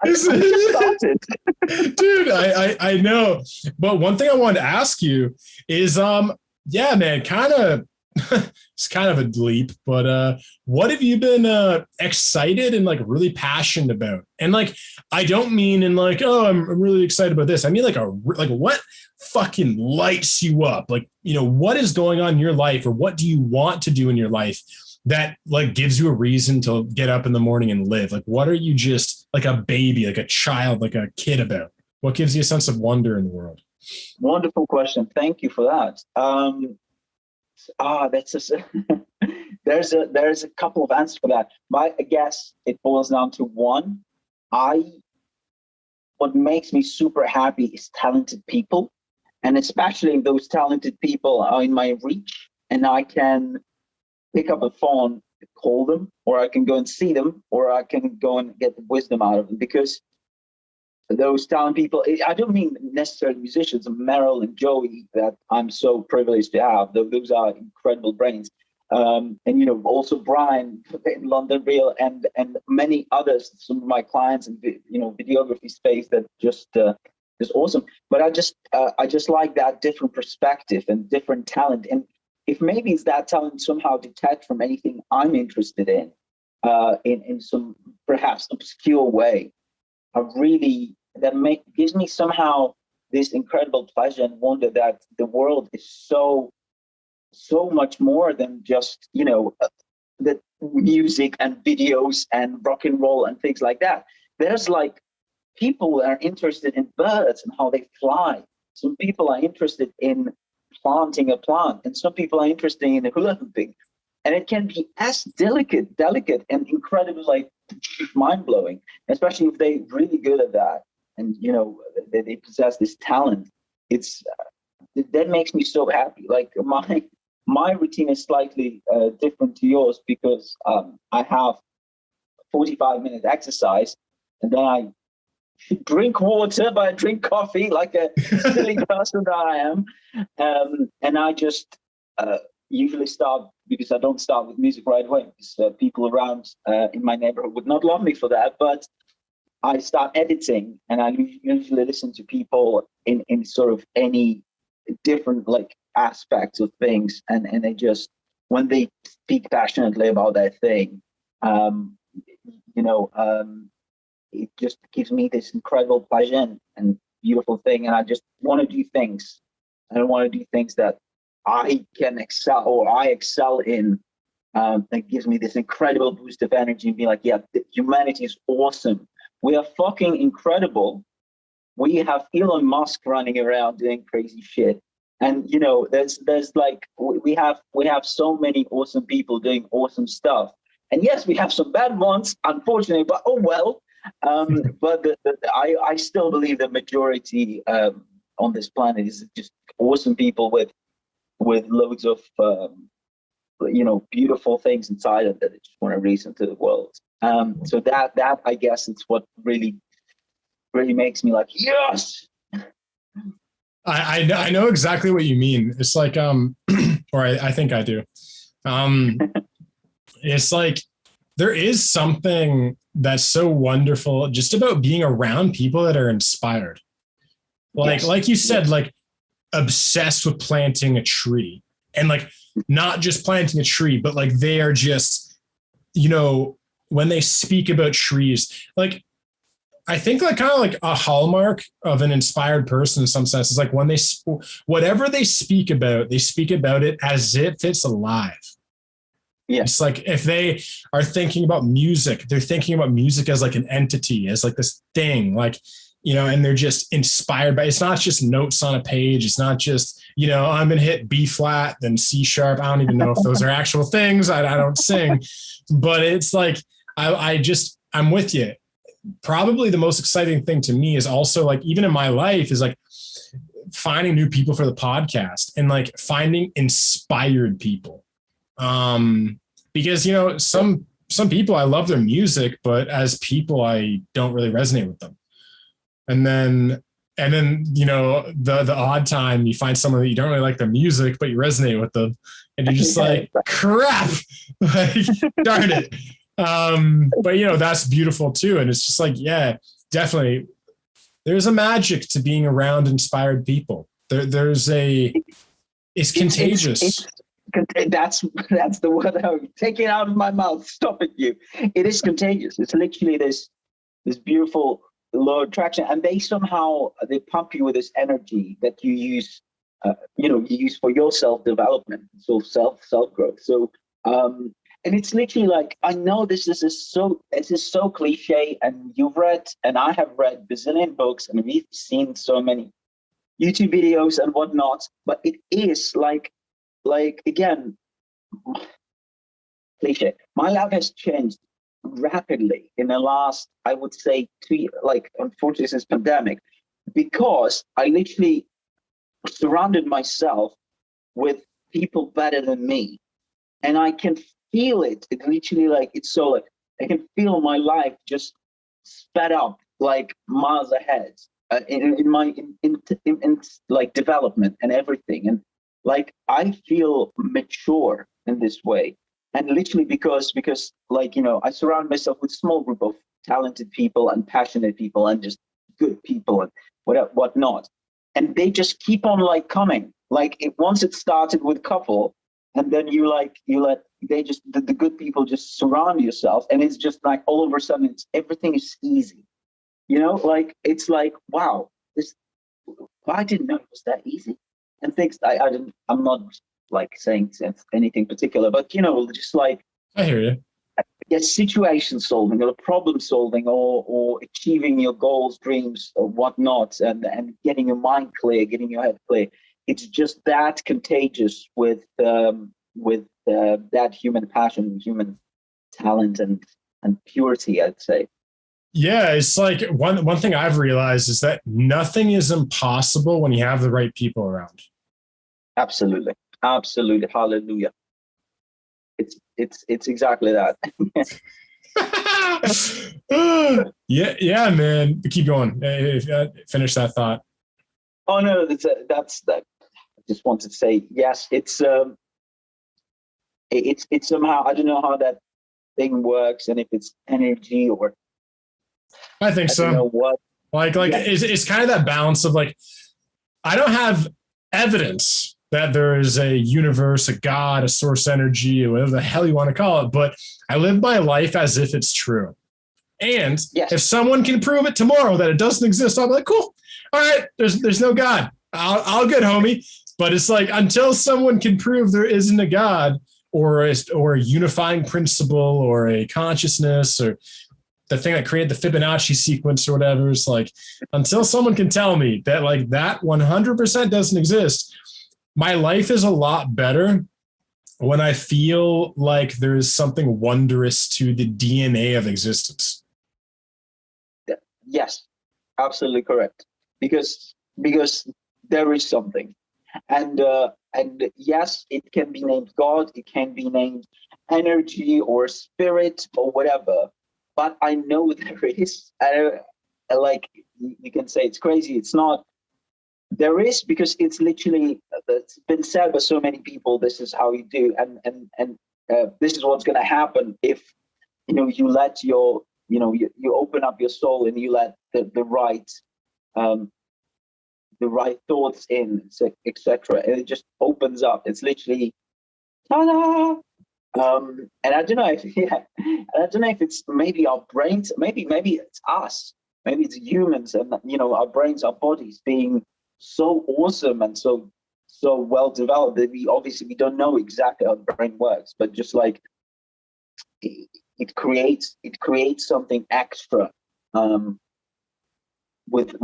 I just started. Dude, I know. But one thing I wanted to ask you is, yeah, man, kind of it's kind of a leap, but what have you been excited and like really passionate about? And like, I don't mean in like, oh, I'm really excited about this. I mean like what fucking lights you up? Like, what is going on in your life, or what do you want to do in your life that like gives you a reason to get up in the morning and live? Like, what are you just like a baby, like a child, like a kid about? What gives you a sense of wonder in the world? Wonderful question. Thank you for that. That's there's a couple of answers for that. I guess it boils down to one. What makes me super happy is talented people, and especially if those talented people are in my reach, and I can pick up a phone, call them, or I can go and see them, or I can go and get the wisdom out of them. Because those talented people, I don't mean necessarily musicians, Meryl and Joey that I'm so privileged to have. Those are incredible brains. And also Brian in London Real and many others, some of my clients in videography space that just is awesome. But I just like that different perspective and different talent. And if maybe it's that talent somehow detached from anything I'm interested in some perhaps obscure way, gives me somehow this incredible pleasure and wonder that the world is so much more than just the music and videos and rock and roll and things like that. There's like people are interested in birds and how they fly. Some people are interested in planting a plant, and some people are interested in hula hooping. And it can be as delicate and incredibly like mind-blowing, especially if they're really good at that and they possess this talent. It's that makes me so happy. Like my routine is slightly different to yours because I have 45-minute exercise, and then I drink water, but I drink coffee like a silly person that I am. And I just usually start, because I don't start with music right away, because people around in my neighborhood would not love me for that. But I start editing, and I usually listen to people in sort of any different like aspects of things, and they just, when they speak passionately about their thing, it just gives me this incredible pleasure and beautiful thing. And I just want to do things. I don't want to do things that I can excel or I excel in. That gives me this incredible boost of energy and be like, yeah, humanity is awesome. We are fucking incredible. We have Elon Musk running around doing crazy shit. And there's like we have so many awesome people doing awesome stuff. And yes, we have some bad ones, unfortunately, but oh well. But I still believe the majority on this planet is just awesome people with loads of beautiful things inside of that they just want to release into the world. So that I guess it's what really makes me like, yes. I know exactly what you mean. It's like or I think I do. It's like there is something that's so wonderful just about being around people that are inspired. Like you said, like obsessed with planting a tree, and like not just planting a tree, but like they are just, when they speak about trees, like I think like kind of like a hallmark of an inspired person in some sense is like when whatever they speak about it as if it's alive. Yeah. It's like if they are thinking about music, they're thinking about music as like an entity, as like this thing, like, and they're just inspired by, it's not just notes on a page. It's not just, I'm going to hit B flat, then C sharp. I don't even know if those are actual things. I don't sing, but it's like, I'm with you. Probably the most exciting thing to me is also like, even in my life, is like finding new people for the podcast and like finding inspired people. Because, some people, I love their music, but as people, I don't really resonate with them. And then, the odd time you find someone that you don't really like their music, but you resonate with them, and you're just like, crap, like, darn it. But that's beautiful too. And it's just like, yeah, definitely. There's a magic to being around inspired people. It's contagious. That's the word. Take it out of my mouth. Stop it, you. It is contagious. It's literally this beautiful law of attraction, and they pump you with this energy that you use. You use for your self development, so self growth. So, and it's literally like, I know this is so cliche, and you've read, and I have read bazillion books, and we've seen so many YouTube videos and whatnot, but it is like again, cliche. My life has changed rapidly in the last, I would say, 2 years, like, unfortunately, since pandemic, because I literally surrounded myself with people better than me, and I can feel it. It literally, like, it's so, like, I can feel my life just sped up like miles ahead in my like development and everything, and like I feel mature in this way. And literally because like, I surround myself with a small group of talented people and passionate people and just good people and whatnot. And they just keep on like coming. Like, once it started with couple, and then you let the good people just surround yourself, and it's just like all of a sudden everything is easy. Like, it's like, wow, I didn't know it was that easy. And things I'm not like saying anything particular, but just like, I hear you. Situation solving or problem solving or achieving your goals, dreams, or whatnot, and getting your mind clear, getting your head clear. It's just that contagious with that human passion, human talent, and purity, I'd say. Yeah, it's like one thing I've realized is that nothing is impossible when you have the right people around. Absolutely. Hallelujah. It's exactly that. yeah, man. Keep going. Finish that thought. Oh no, that's that. I just wanted to say yes. It's somehow, I don't know how that thing works, and if it's energy or I think so. I don't know what. Like yeah. It's kind of that balance of like, I don't have evidence that there is a universe, a God, a source energy, or whatever the hell you want to call it, but I live my life as if it's true. And if someone can prove it tomorrow that it doesn't exist, I'll be like, cool. All right, there's no God. I'll get homie. But it's like, until someone can prove there isn't a God or a unifying principle or a consciousness or the thing that created the Fibonacci sequence or whatever, it's like, until someone can tell me that like that 100% doesn't exist, my life is a lot better when I feel like there's something wondrous to the DNA of existence. Yes, absolutely correct. Because there is something, and yes, it can be named God, it can be named energy or spirit or whatever. But I know there is. Like, you can say it's crazy. It's not. There is, because it's literally, it's been said by so many people. This is how you do, and this is what's going to happen if you let your you open up your soul and you let the right thoughts in, etc. And it just opens up. It's literally, ta-da! And I don't know if it's maybe our brains, maybe it's us, maybe it's humans, and our brains, our bodies being so awesome and so well developed that we don't know exactly how the brain works, but just like it creates something extra with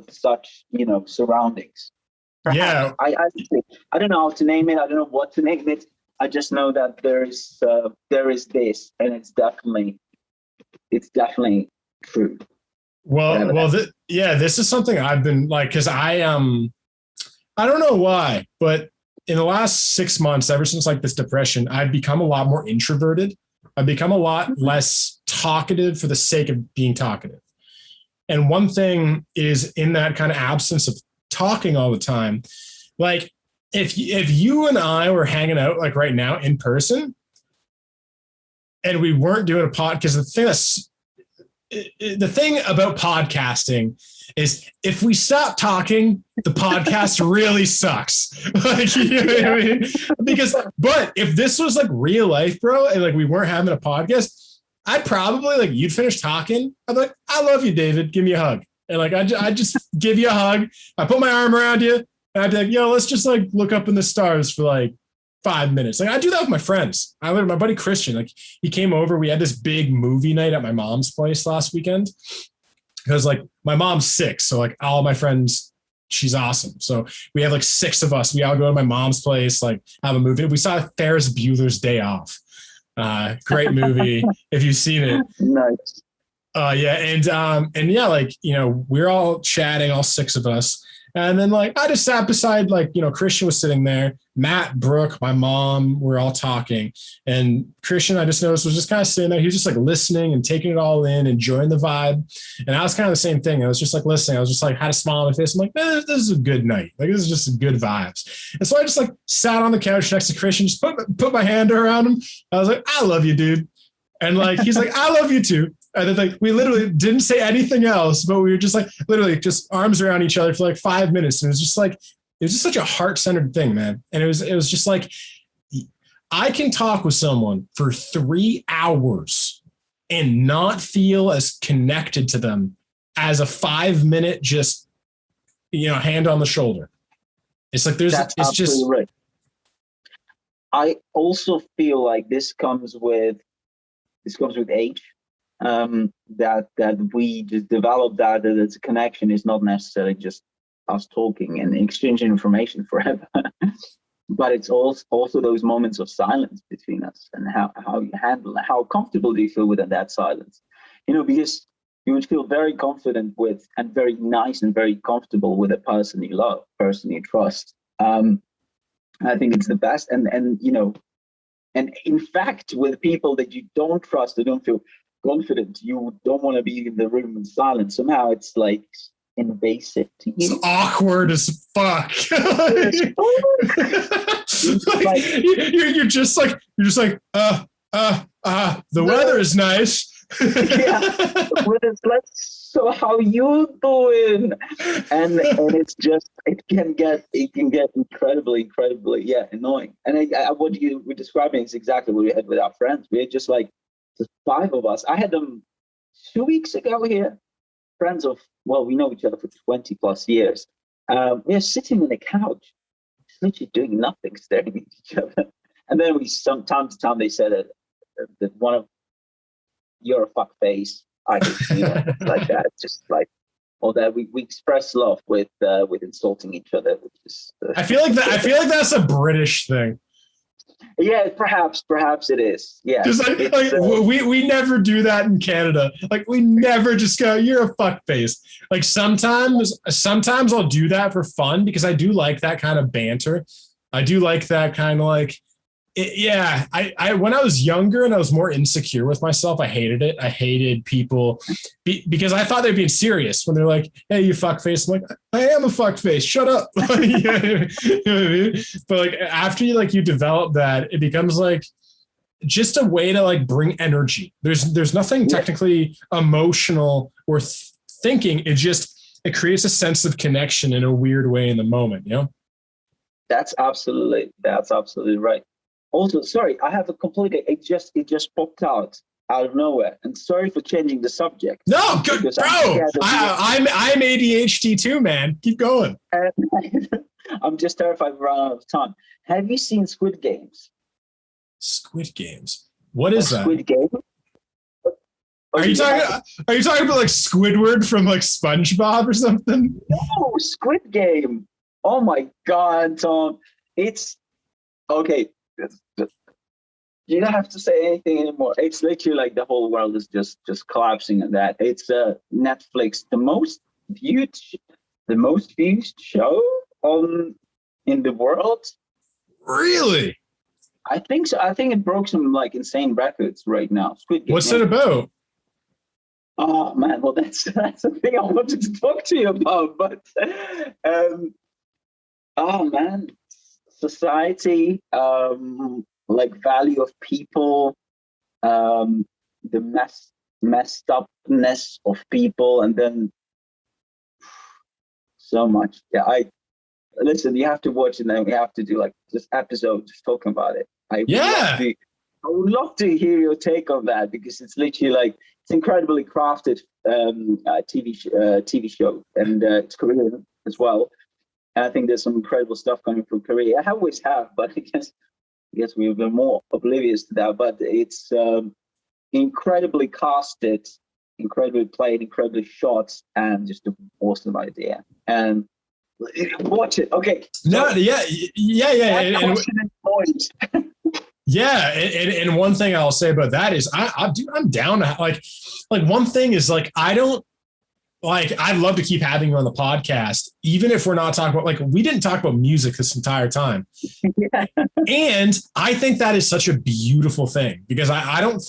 such surroundings. Perhaps. Yeah, I don't know how to name it. I don't know what to name it. I just know that there is this, and it's definitely true. This is something I've been like, because I don't know why, but in the last 6 months, ever since like this depression, I've become a lot more introverted. I've become a lot less talkative for the sake of being talkative. And one thing is, in that kind of absence of talking all the time, like if you and I were hanging out like right now in person, and we weren't doing a pod, because the thing that's the thing about podcasting is if we stop talking, the podcast really sucks. Like, you know what I mean? But if this was like real life, bro, and like we weren't having a podcast, I'd probably like, you'd finish talking. I'd be like, I love you, David. Give me a hug. And like, I just give you a hug. I put my arm around you and I'd be like, yo, let's just like look up in the stars for like 5 minutes. Like I do that with my friends. My buddy Christian, like he came over. We had this big movie night at my mom's place last weekend because like my mom's sick. So like all my friends, she's awesome. So we have like 6 of us. We all go to my mom's place, like have a movie. We saw Ferris Bueller's Day Off. Great movie. If you've seen it. Nice. Yeah. And yeah, like, you know, we're all chatting, all 6 of us. And then like, I just sat beside, like, you know, Christian was sitting there, Matt, Brooke, my mom, we're all talking. And Christian, I just noticed, was just kind of sitting there. He was just like listening and taking it all in, enjoying the vibe. And I was kind of the same thing. I was just like listening. I was just like, had a smile on my face. I'm like, man, this is a good night. Like, this is just good vibes. And so I just like sat on the couch next to Christian, just put my hand around him. I was like, I love you, dude. And like, he's like, I love you too. And then like, we literally didn't say anything else, but we were just like, literally just arms around each other for like 5 minutes. And it was just like, it was just such a heart-centered thing, man. And it was just like, I can talk with someone for 3 hours and not feel as connected to them as a 5-minute, just, you know, hand on the shoulder. It's like, it's just right. I also feel like this comes with age. That we just develop that it's a connection is not necessarily just us talking and exchanging information forever, but it's also those moments of silence between us and how you handle it. How comfortable do you feel within that silence? You know, because you would feel very confident with and very nice and very comfortable with a person you love, person you trust. I think it's the best, and you know, and in fact, with people that you don't trust, or don't feel confident, you don't want to be in the room in silence. Somehow it's like invasive to you. It's awkward as fuck. Like, you're just like the weather is nice. Yeah, but it's like, so how you doing? And it's just it can get incredibly annoying. And what you were describing is exactly what we had with our friends. We had just like the 5 of us. I had them 2 weeks ago here. Friends of, well, we know each other for 20 plus years. We're sitting on the couch, literally doing nothing, staring at each other. And then from time to time they said that one of, you're a fuck face. I can see that like that. Just like, or that we express love with insulting each other, which is. I feel like that's a British thing. Yeah, perhaps it is. Yeah, just like we never do that in Canada. Like we never just go, you're a fuckface. Like sometimes I'll do that for fun because I do like that kind of banter. I do like that kind of like, yeah. I when I was younger and I was more insecure with myself, I hated it. I hated people because I thought they're being serious when they're like, "Hey, you fuckface." I'm like, I am a fuckface. Shut up. You know what I mean? But like after you develop that, it becomes like just a way to like bring energy. There's nothing technically emotional or thinking. It creates a sense of connection in a weird way in the moment. You know? That's absolutely right. Also, sorry, I have a completely. It just popped out of nowhere, and sorry for changing the subject. No, good, bro. I'm ADHD too, man. Keep going. I'm just terrified we run out of time. Have you seen Squid Games? Squid Games. What is that? Squid Game. Are you talking about like Squidward from like SpongeBob or something? No, Squid Game. Oh my God, Anton. It's okay. You don't have to say anything anymore. It's literally like the whole world is just collapsing at that. It's Netflix, the most viewed show in the world. Really? I think so. I think it broke some like insane records right now. Squid Game. What's it about? Oh man, well that's the thing I wanted to talk to you about. But oh man, society, like value of people, the messed upness of people, and then so much. Yeah, listen, you have to watch it, and then we have to do like this episode just talking about it. I would love to hear your take on that, because it's literally like, it's incredibly crafted TV show, and it's Korean as well. And I think there's some incredible stuff coming from Korea. I always have, but I guess we've been more oblivious to that. But it's incredibly casted, incredibly played, incredibly shot, and just an awesome idea. And watch it. Okay. No, yeah. Yeah, and one thing I'll say about that is I'm down to like one thing is like, I'd love to keep having you on the podcast, even if we're not talking about, like, we didn't talk about music this entire time. Yeah. And I think that is such a beautiful thing, because I don't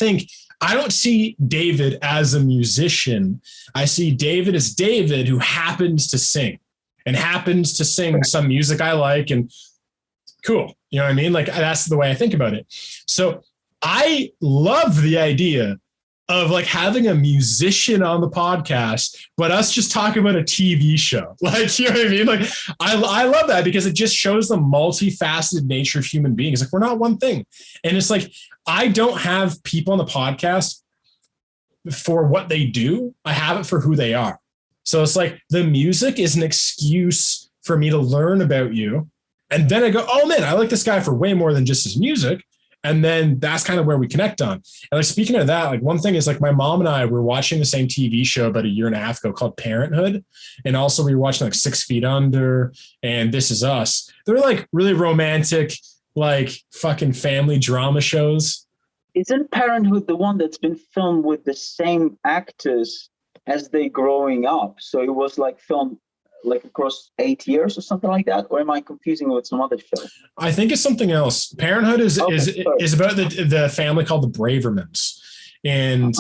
see David as a musician. I see David as David, who happens to sing some music I like, and cool. You know what I mean? Like, that's the way I think about it. So I love the idea of like having a musician on the podcast, but us just talking about a TV show. Like, you know what I mean? Like, I love that, because it just shows the multifaceted nature of human beings. Like, we're not one thing. And it's like, I don't have people on the podcast for what they do. I have it for who they are. So it's like, the music is an excuse for me to learn about you. And then I go, oh man, I like this guy for way more than just his music. And then that's kind of where we connect on. And like, speaking of that, like, one thing is like, my mom and I were watching the same TV show about a year and a half ago called Parenthood. And also we were watching like 6 Feet Under and This Is Us. They're like really romantic, like fucking family drama shows. Isn't Parenthood the one that's been filmed with the same actors as they growing up? So it was like filmed like across 8 years or something like that, or am I confusing it with some other show? I think it's something else. Parenthood is about the family called the Bravermans, and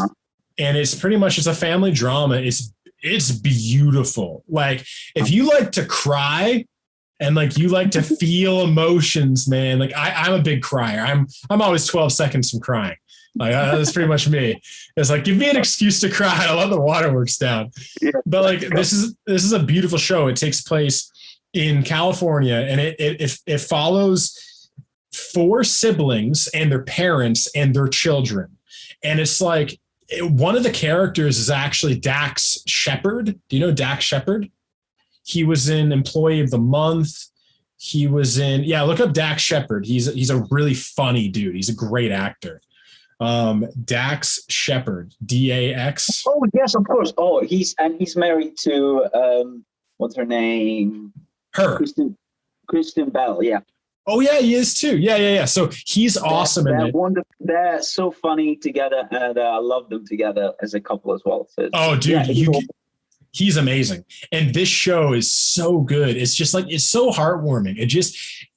it's pretty much, it's a family drama. It's beautiful. Like, if you like to cry and like you like to feel emotions, man. Like, I'm a big crier. I'm always 12 seconds from crying. Like, that's pretty much me. It's like, give me an excuse to cry. I let the waterworks down. Yeah. But like, this is a beautiful show. It takes place in California, and it follows 4 siblings and their parents and their children. And it's like, one of the characters is actually Dax Shepard. Do you know Dax Shepard? He was in Employee of the Month. He was in, look up Dax Shepard. He's a really funny dude. He's a great actor. Dax Shepard, DAX. Oh yes, of course. Oh, he's married to what's her name? Kristen Bell. Yeah. Oh yeah, he is too. Yeah. So he's awesome in it. They're so funny together, and I love them together as a couple as well. So, oh, dude, he's amazing. And this show is so good. It's just like, it's so heartwarming.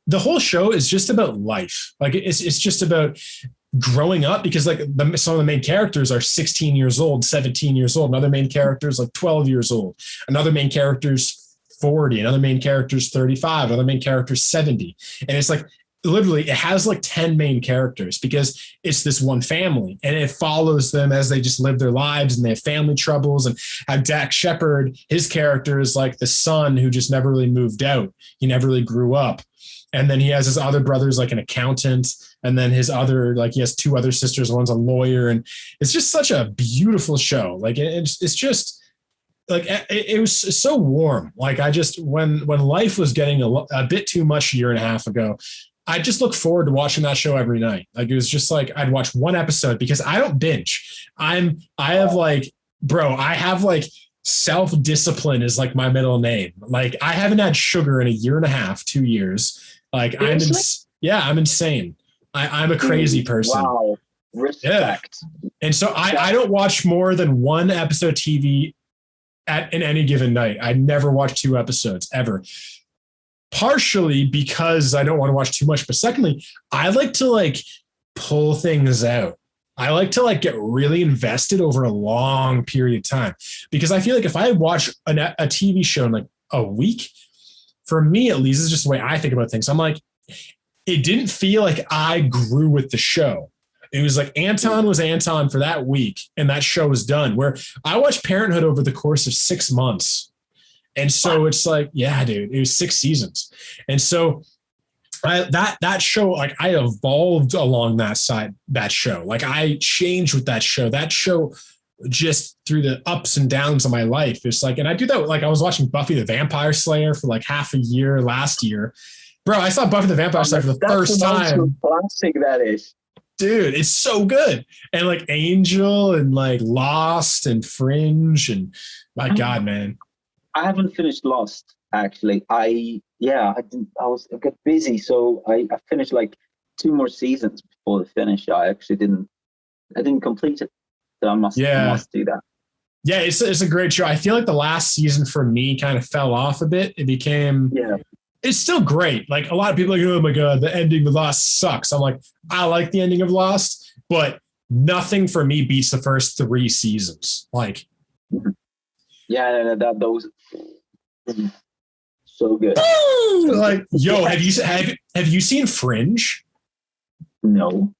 The whole show is just about life. Like, it's just about growing up, because like some of the main characters are 16 years old, 17 years old. Another main character is like 12 years old. Another main character's 40. Another main character's 35. Another main character's 70. And it's like, literally, it has like 10 main characters, because it's this one family, and it follows them as they just live their lives, and they have family troubles. And how Dax Shepard, his character is like the son who just never really moved out. He never really grew up. And then he has his other brother's like an accountant. And then his other, like, he has 2 other sisters. One's a lawyer. And it's just such a beautiful show. Like, it's just like, it was so warm. Like, I just, when life was getting a bit too much a year and a half ago, I just look forward to watching that show every night. Like, it was just like, I'd watch one episode, because I don't binge. I have self-discipline is like my middle name. Like, I haven't had sugar in a year and a half, 2 years. Like, I'm insane. I'm a crazy person. Wow. Respect. Yeah. And so I don't watch more than one episode of TV in any given night. I never watch 2 episodes ever. Partially because I don't want to watch too much, but secondly, I like to like pull things out. I like to like get really invested over a long period of time, because I feel like if I watch a TV show in like a week, for me at least, is just the way I think about things. I'm like, it didn't feel like I grew with the show. It was like Anton was Anton for that week, and that show was done. Where I watched Parenthood over the course of 6 months. And so it's like, yeah, dude, it was 6 seasons. And so that show, like I evolved along that show. Like I changed with that show. That show just through the ups and downs of my life. It's like, and I do that. Like I was watching Buffy the Vampire Slayer for like half a year last year. Bro, I saw Buffy the Vampire Slayer for the first time. Classic that is. Dude, it's so good. And like Angel and like Lost and Fringe and my God, man. I haven't finished Lost actually. I was a bit busy, so I finished like 2 more seasons before the finish. I didn't complete it. So I must do that. Yeah, it's a great show. I feel like the last season for me kind of fell off a bit. It became it's still great. Like a lot of people are like, oh my God, the ending of Lost sucks. I'm like, I like the ending of Lost, but nothing for me beats the first 3 seasons. Like, those so good. Like, yo, have you seen Fringe? No.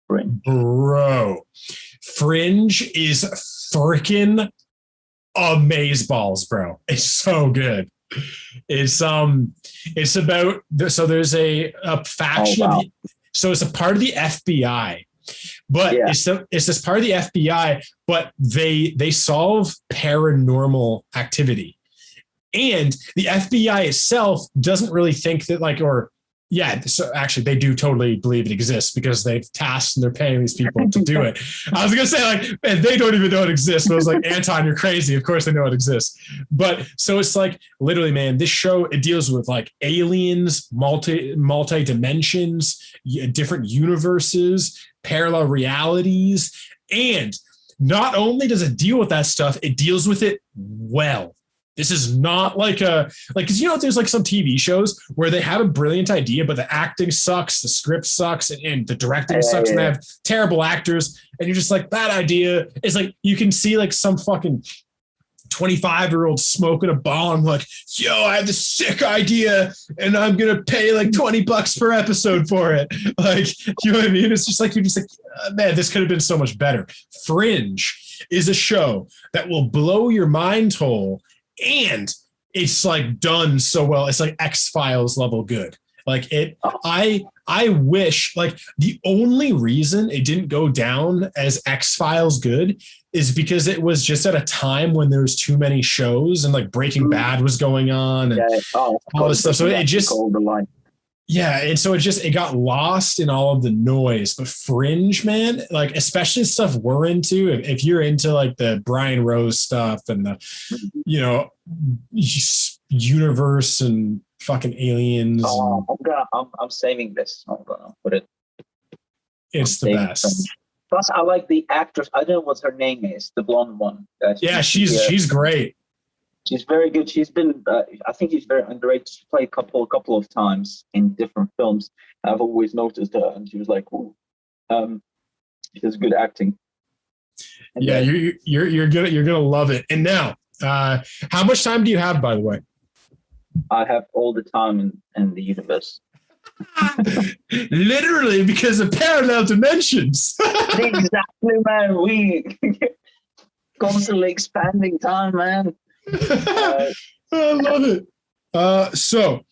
Fringe. Bro, Fringe is freaking amazeballs, bro. It's so good. It's about, so there's a faction of, so it's a part of the FBI, but it's this part of the FBI, but they solve paranormal activity, and the FBI itself doesn't really think that so actually they do totally believe it exists because they've tasked and they're paying these people to do it. I was going to say like, and they don't even know it exists. But I was like, Anton, you're crazy. Of course they know it exists. But so it's like literally, man, this show, it deals with like aliens, multi dimensions, different universes, parallel realities. And not only does it deal with that stuff, it deals with it well. This is not because there's like some TV shows where they have a brilliant idea, but the acting sucks, the script sucks, and the directing sucks, and they have terrible actors. And you're just like, that idea is like, you can see like some fucking 25-year-old smoking a bong, like, yo, I have this sick idea and I'm going to pay like $20 per episode for it. Like, you know what I mean? It's just like, you're just like, man, this could have been so much better. Fringe is a show that will blow your mind hole. And it's like done so well. It's like X-Files level good. Like it, I wish like the only reason it didn't go down as X-Files good is because it was just at a time when there was too many shows and like Breaking Bad was going on and all this stuff. So it just, and so it got lost in all of the noise. But Fringe, man, like especially stuff we're into, if you're into like the Brian Rose stuff and the, universe and fucking aliens. I'm saving this. I'm gonna put it. It's the best. Plus, I like the actress. I don't know what her name is, the blonde one. She's great. She's very good. She's been, I think she's very underrated. She played a couple of times in different films. I've always noticed her, and she was like, "Ooh, she does good acting." And you're gonna love it. And now, how much time do you have, by the way? I have all the time in the universe. Literally, because of parallel dimensions. Exactly, man. We constantly expanding time, man. I love it. So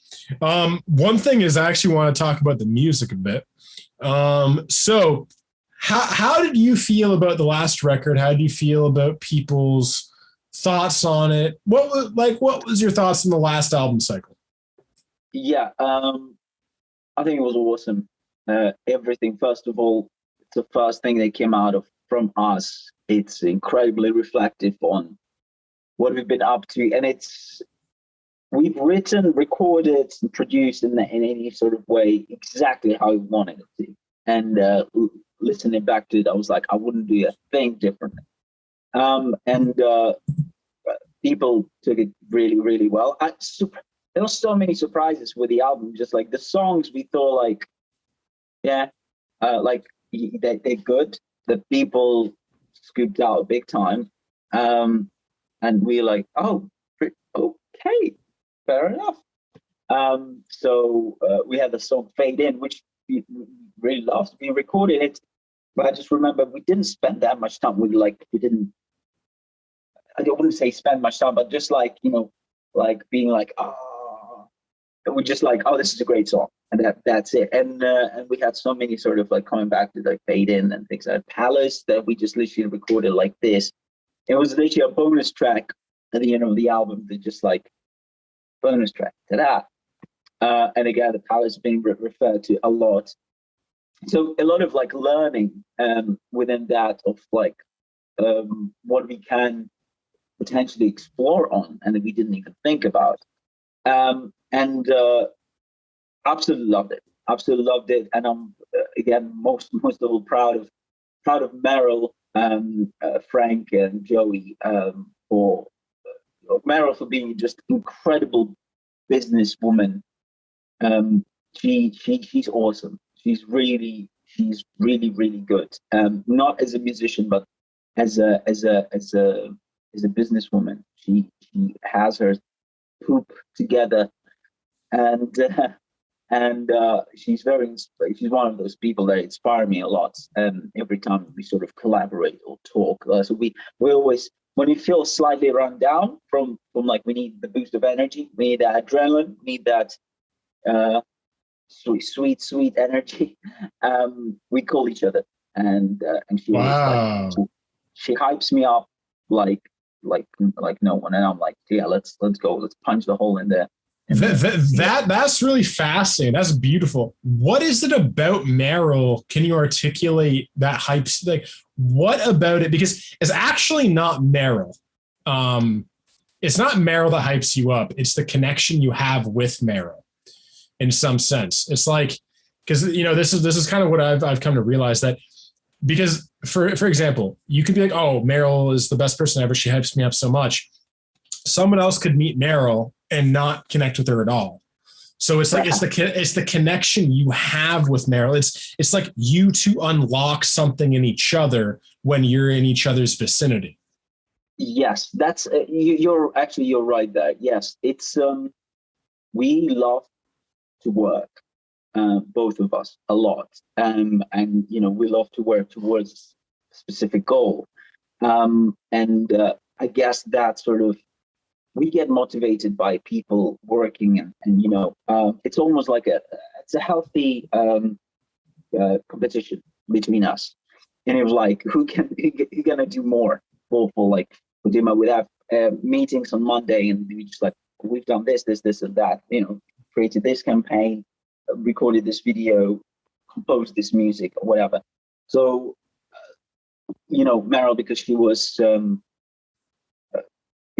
one thing is I actually want to talk about the music a bit. So how did you feel about the last record? How do you feel about people's thoughts on it? What was your thoughts on the last album cycle? I think it was awesome. Everything, first of all, it's the first thing that came out from us. It's incredibly reflective on what we've been up to, and we've written, recorded, and produced in any sort of way exactly how we wanted it to. And listening back to it, I was like, I wouldn't do a thing differently. And people took it really, really well. There were so many surprises with the album. Just like the songs, we thought like, they're good. The people scooped out big time. And we're like, oh, okay, fair enough. So we had the song Fade In, which really loved. We recorded it, but I just remember we didn't spend that much time. We didn't. I wouldn't say spend much time, but just like, like being like, we're just like, oh, this is a great song, and that's it. And we had so many sort of like coming back to like fade in and things like Palace that we just literally recorded like this. It was literally a bonus track at the end of the album, that just like bonus track, ta-da. And again, the Palace being referred to a lot. So a lot of like learning within that of like what we can potentially explore on and that we didn't even think about. And absolutely loved it. And I'm again most of all proud of Meryl, Frank, and Joey for Meryl for being just incredible businesswoman. She's awesome. She's really good. Not as a musician, but as a businesswoman. She has her poop together, and she's one of those people that inspire me a lot. Every time we sort of collaborate or talk, so we always, when we feel slightly run down from like, we need the boost of energy, we need that adrenaline, we need that sweet energy. We call each other, and she always, like, she hypes me up like no one, and I'm like, yeah, let's go, let's punch the hole in there. That's really fascinating. That's beautiful. What is it about Meryl? Can you articulate that hype? Like, what about it? Because it's actually not Meryl. It's not Meryl that hypes you up. It's the connection you have with Meryl. In some sense, it's like, because this is kind of what I've come to realize, that because for example, you could be like, oh, Meryl is the best person ever, she hypes me up so much. Someone else could meet Meryl and not connect with her at all. So it's like, it's the connection you have with Meryl. It's like you two unlock something in each other when you're in each other's vicinity. Yes, that's you're right there. Yes, it's we love to work, both of us, a lot, and we love to work towards a specific goal, and I guess that sort of, we get motivated by people working, and it's almost like it's a healthy competition between us, and it was like, who gonna do more for Dima. We have meetings on Monday, and we just like, we've done this and that, created this campaign, recorded this video, composed this music or whatever. So, Meryl, because she was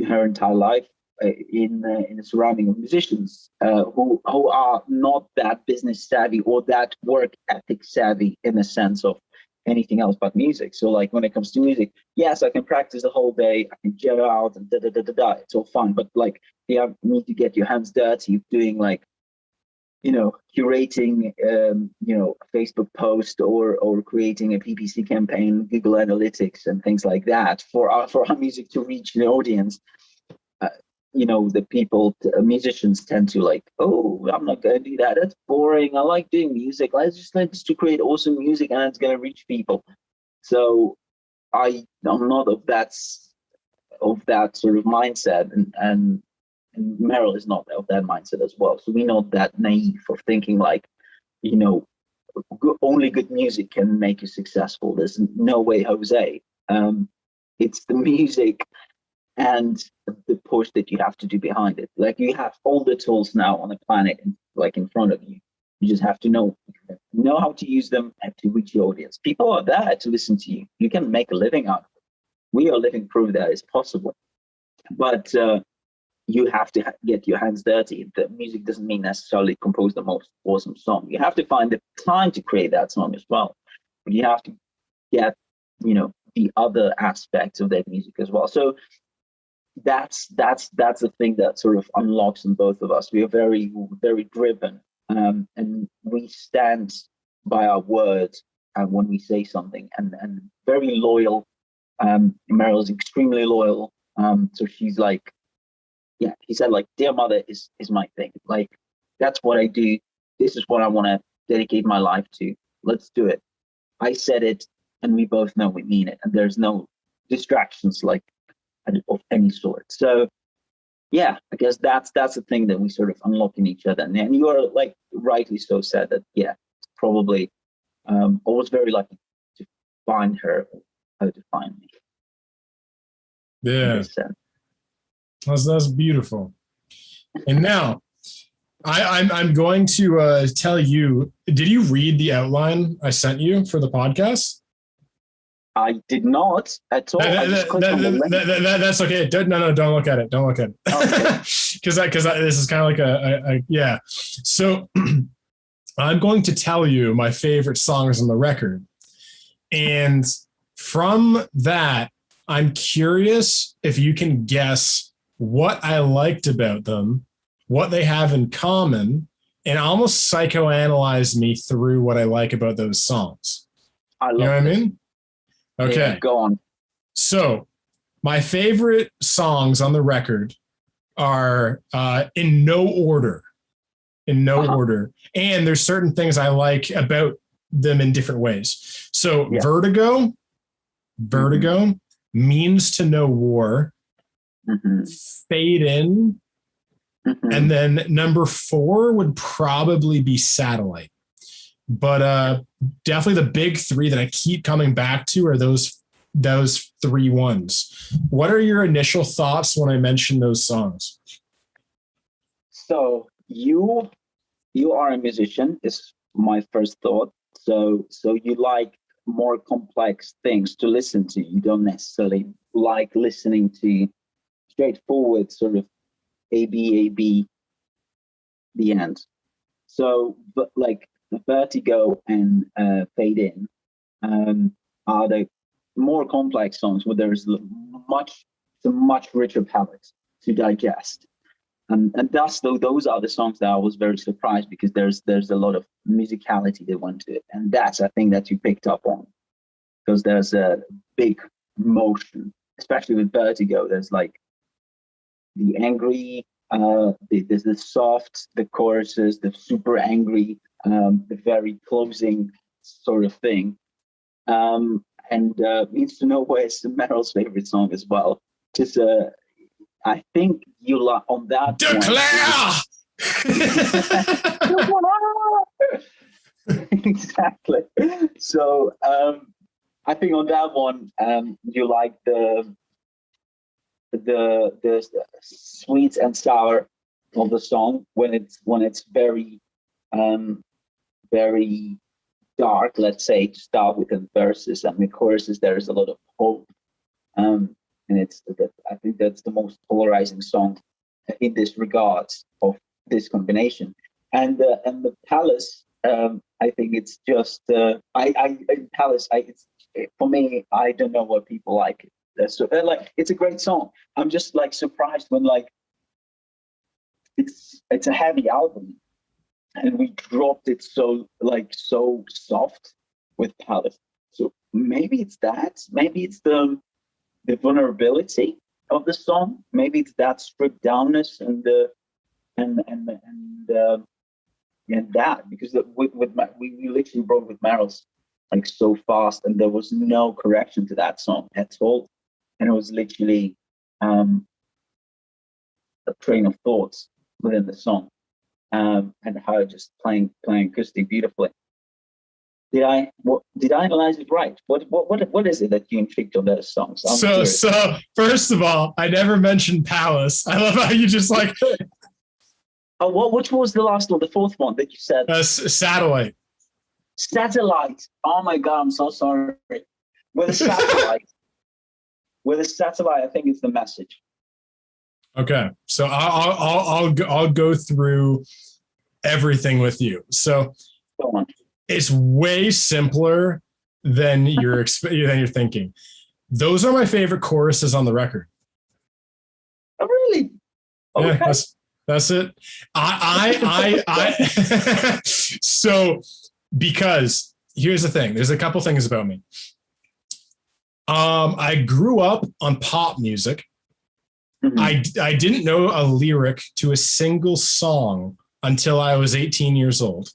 her entire life in the surrounding of musicians who are not that business savvy or that work ethic savvy in the sense of anything else but music. So like, when it comes to music, yes, I can practice the whole day, I can jam out and it's all fun, but like, you need to get your hands dirty doing like, curating a Facebook post or creating a PPC campaign, Google Analytics and things like that for our music to reach the audience. The musicians tend to like, oh, I'm not going to do that, that's boring, I like doing music, let's just create awesome music and it's going to reach people. So I'm not of that sort of mindset, and Meryl is not of that mindset as well. So we're not that naive of thinking like, only good music can make you successful. There's no way, Jose. It's the music and the push that you have to do behind it. Like, you have all the tools now on the planet, like in front of you. You just have to know how to use them and to reach your audience. People are there to listen to you. You can make a living out of it. We are living proof that it's possible. But you have to get your hands dirty. The music doesn't mean necessarily compose the most awesome song. You have to find the time to create that song as well. But you have to get, the other aspects of that music as well. So that's the thing that sort of unlocks in both of us. We are very, very driven, and we stand by our word when we say something, and very loyal. Meryl is extremely loyal. So she's like, yeah, he said, like, dear mother is my thing. Like, that's what I do. This is what I want to dedicate my life to. let's do it. I said it, and we both know we mean it, and there's no distractions like of any sort. So yeah, I guess that's the thing that we sort of unlock in each other. And you are like rightly so said that, yeah, probably I was very lucky to find her, how to find me. Yeah, that's beautiful. And now I'm going to tell you. Did you read the outline I sent you for the podcast? I did not at all. That's okay. No, don't look at it. Don't look at it. Because this is kind of like a yeah. So I'm going to tell you my favorite songs on the record, and from that, I'm curious if you can guess what I liked about them, what they have in common, and almost psychoanalyze me through what I like about those songs. I love you know what I mean? Okay. Yeah, go on. So my favorite songs on the record are in no order. Order. And there's certain things I like about them in different ways. So yeah. Vertigo, mm-hmm. Means to No War, mm-hmm. Fade In, mm-hmm. and then number 4 would probably be Satellite. But definitely the big 3 that I keep coming back to are those 3 ones. What are your initial thoughts when I mention those songs? So you are a musician is my first thought. So you like more complex things to listen to. You don't necessarily like listening to straightforward sort of A-B, the end. So, but like Vertigo and Fade In are the more complex songs where there's a much richer palette to digest. And thus, those are the songs that I was very surprised because there's a lot of musicality that went to it. And that's a thing that you picked up on because there's a big emotion, especially with Vertigo. There's like the angry, there's the soft, the choruses, the super angry, the very closing sort of thing. And Means to Know Where is Meryl's favorite song as well. Just I think you like on that. Declare. Exactly. So I think on that one, you like the sweet and sour of the song when it's very very dark. Let's say to start with the verses and the choruses, there is a lot of hope. And I think that's the most polarizing song in this regard of this combination. And the Palace, I think it's just Palace. For me, I don't know what people like it. So like it's a great song. I'm just like surprised when like it's a heavy album, and we dropped it so soft with Palace. So maybe it's that. Maybe it's the vulnerability of the song. Maybe it's that stripped downness and that because we literally broke with Meryl's like so fast, and there was no correction to that song at all, and it was literally a train of thoughts within the song, and her just playing acoustic beautifully. Did I analyze it right? What is it that you intrigued on those songs? So first of all, I never mentioned Palace. I love how you just like. Oh, which was the last one? The fourth one that you said. Satellite. Satellite. Oh my God, I'm so sorry. With a satellite. With a satellite, I think it's the message. Okay, so I'll go through everything with you. So. Go on. It's way simpler than you're thinking. Those are my favorite choruses on the record. Oh, really? Okay. Yeah, that's it. I so because here's the thing. There's a couple things about me. I grew up on pop music. Mm-hmm. I didn't know a lyric to a single song until I was 18 years old.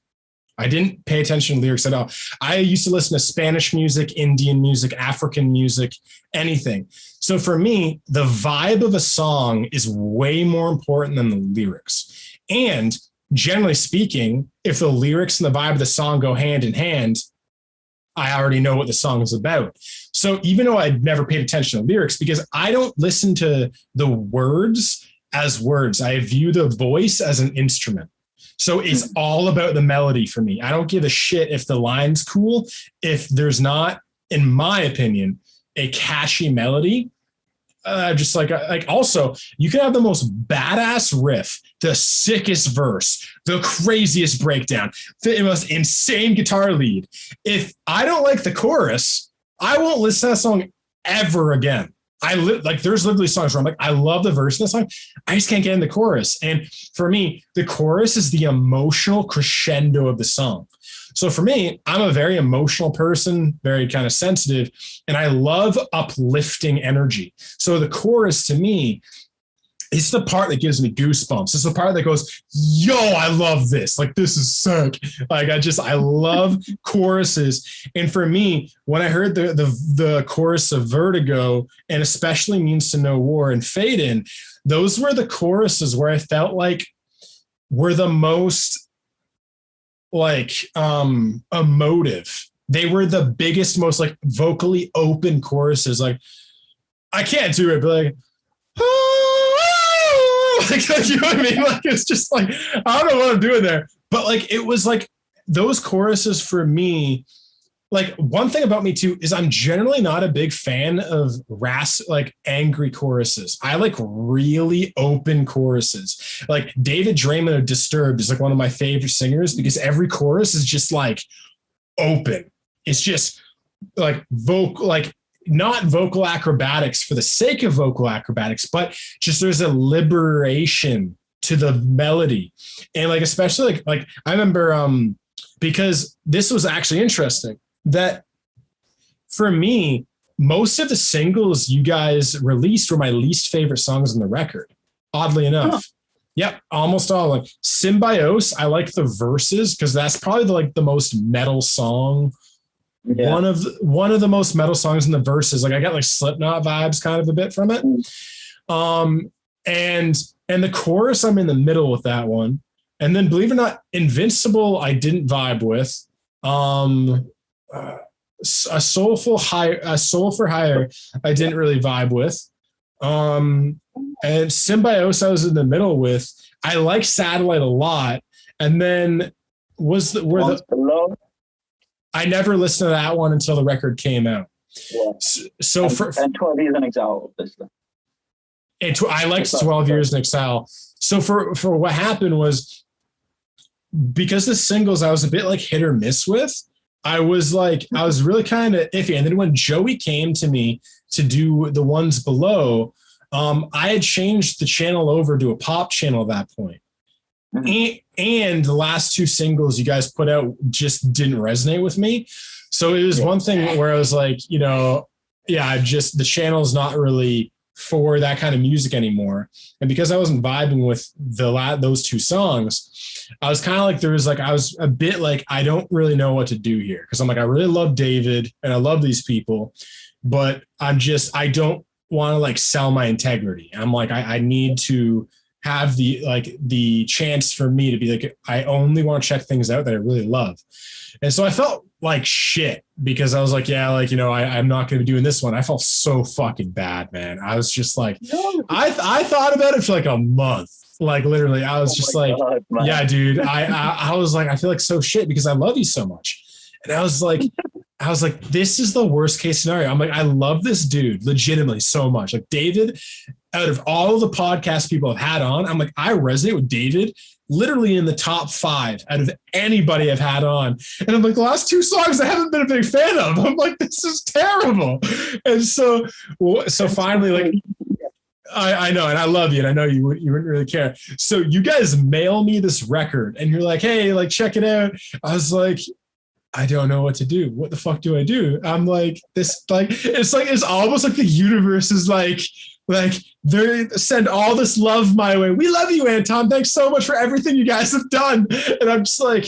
I didn't pay attention to lyrics at all. I used to listen to Spanish music, Indian music, African music, anything. So for me, the vibe of a song is way more important than the lyrics. And generally speaking, if the lyrics and the vibe of the song go hand in hand, I already know what the song is about. So even though I'd never paid attention to lyrics, because I don't listen to the words as words, I view the voice as an instrument. So it's all about the melody for me. I don't give a shit if the line's cool. If there's not, in my opinion, a catchy melody, just like also you can have the most badass riff, the sickest verse, the craziest breakdown, the most insane guitar lead. If I don't like the chorus, I won't listen to that song ever again. There's literally songs where I'm like, I love the verse in the song. I just can't get in the chorus. And for me, the chorus is the emotional crescendo of the song. So for me, I'm a very emotional person, very kind of sensitive, and I love uplifting energy. So the chorus to me, it's the part that gives me goosebumps. It's the part that goes, yo, I love this. Like, this is sick. Like, I love choruses. And for me, when I heard the chorus of Vertigo, and especially Means to No War and Fade In, those were the choruses where I felt like were the most like emotive. They were the biggest, most like vocally open choruses. Like, I can't do it, but like, like, you know what I mean? Like, it's just like, I don't know what I'm doing there. But like, it was like those choruses for me, like one thing about me too, is I'm generally not a big fan of like angry choruses. I like really open choruses. Like David Draymond of Disturbed is like one of my favorite singers because every chorus is just like open. It's just like vocal, like not vocal acrobatics for the sake of vocal acrobatics, but just there's a liberation to the melody. And like, especially like I remember, because this was actually interesting that for me, most of the singles you guys released were my least favorite songs on the record, oddly enough. Huh. Yep, almost all. Like Symbiosis, I like the verses because that's probably the most metal song. Yeah. One of the most metal songs in the verses. Like I got like Slipknot vibes kind of a bit from it. And the chorus, I'm in the middle with that one. And then believe it or not, Invincible, I didn't vibe with. A Soul for Hire, I didn't really vibe with. And Symbiosis, I was in the middle with. I like Satellite a lot. And then I never listened to that one until the record came out. Yeah. So and 12 Years in Exile, obviously. I liked 12 Years in Exile. So for what happened was, because the singles I was a bit like hit or miss with, I was really kind of iffy. And then when Joey came to me to do the ones below, I had changed the channel over to a pop channel at that point. Mm-hmm. And the last two singles you guys put out just didn't resonate with me. So it was one thing where I was like, the channel's not really for that kind of music anymore. And because I wasn't vibing with those two songs, I was kind of like, I was a bit like, I don't really know what to do here. Because I'm like, I really love David and I love these people, but I don't want to like sell my integrity. I'm like, I need to have the chance for me to be like, I only want to check things out that I really love. And so I felt like shit because I was like, I'm not going to be doing this one. I felt so fucking bad, man. I was just like, I thought about it for like a month. Like literally, I was just like, God, yeah, dude. I was like, I feel like so shit because I love you so much. And I was like, this is the worst case scenario. I'm like, I love this dude legitimately so much. Like David, out of all of the podcast people I've had on, I'm like, I resonate with David literally in the top 5 out of anybody I've had on. And I'm like, the last 2 songs I haven't been a big fan of. I'm like, this is terrible. And so finally, like, I know, and I love you, and I know you wouldn't really care. So you guys mail me this record, and you're like, hey, like, check it out. I was like, I don't know what to do. What the fuck do I do? I'm like, it's almost like the universe is like they send all this love my way. We love you, Anton. Thanks so much for everything you guys have done. And I'm just like,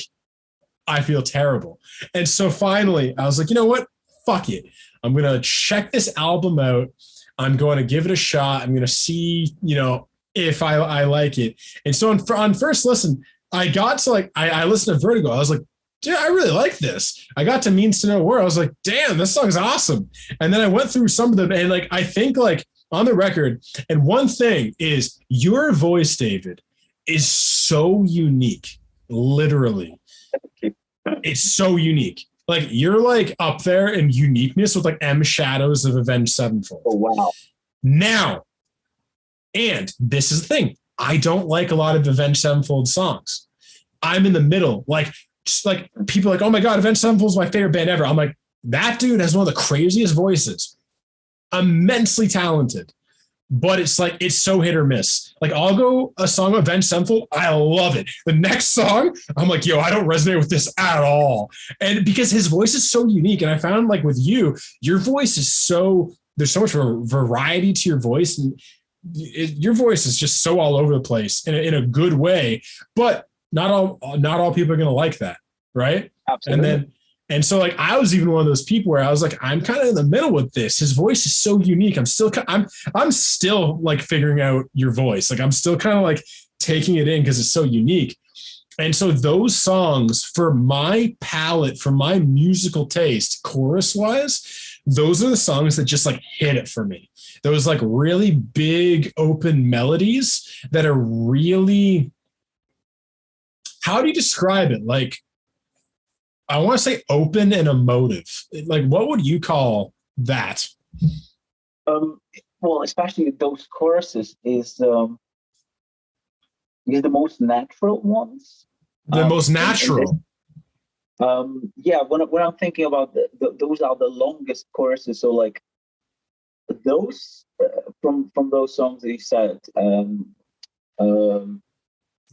I feel terrible. And so finally I was like, you know what? Fuck it. I'm going to check this album out. I'm going to give it a shot. I'm going to see, if I like it. And so on first listen, I got to like, I listened to Vertigo. I was like, dude, I really like this. I got to Means to No War. I was like, damn, this song's awesome. And then I went through some of them, and like, I think like on the record, and one thing is your voice, David, is so unique. Literally. It's so unique. Like you're like up there in uniqueness with like M Shadows of Avenged Sevenfold. Oh, wow. Now, and this is the thing. I don't like a lot of Avenged Sevenfold songs. I'm in the middle. Like people are like, oh my God, Avenged Sevenfold is my favorite band ever. I'm like, that dude has one of the craziest voices. Immensely talented. But it's like, it's so hit or miss. Like I'll go a song of Avenged Sevenfold. I love it. The next song, I'm like, yo, I don't resonate with this at all. And because his voice is so unique. And I found like with you, your voice is so, there's so much variety to your voice. And your voice is just so all over the place in a good way, but not all people are going to like that. Right. Absolutely. And so like, I was even one of those people where I was like, I'm kind of in the middle with this. His voice is so unique. I'm still like figuring out your voice. Like I'm still kind of like taking it in because it's so unique. And so those songs for my palette, for my musical taste, chorus wise, those are the songs that just like hit it for me. Those like really big open melodies that are really, how do you describe it? Like, I want to say open and emotive. Like, what would you call that? Well, especially those choruses is the most natural ones. The most natural. Yeah, when I'm thinking about those are the longest choruses. So like those from those songs that you said.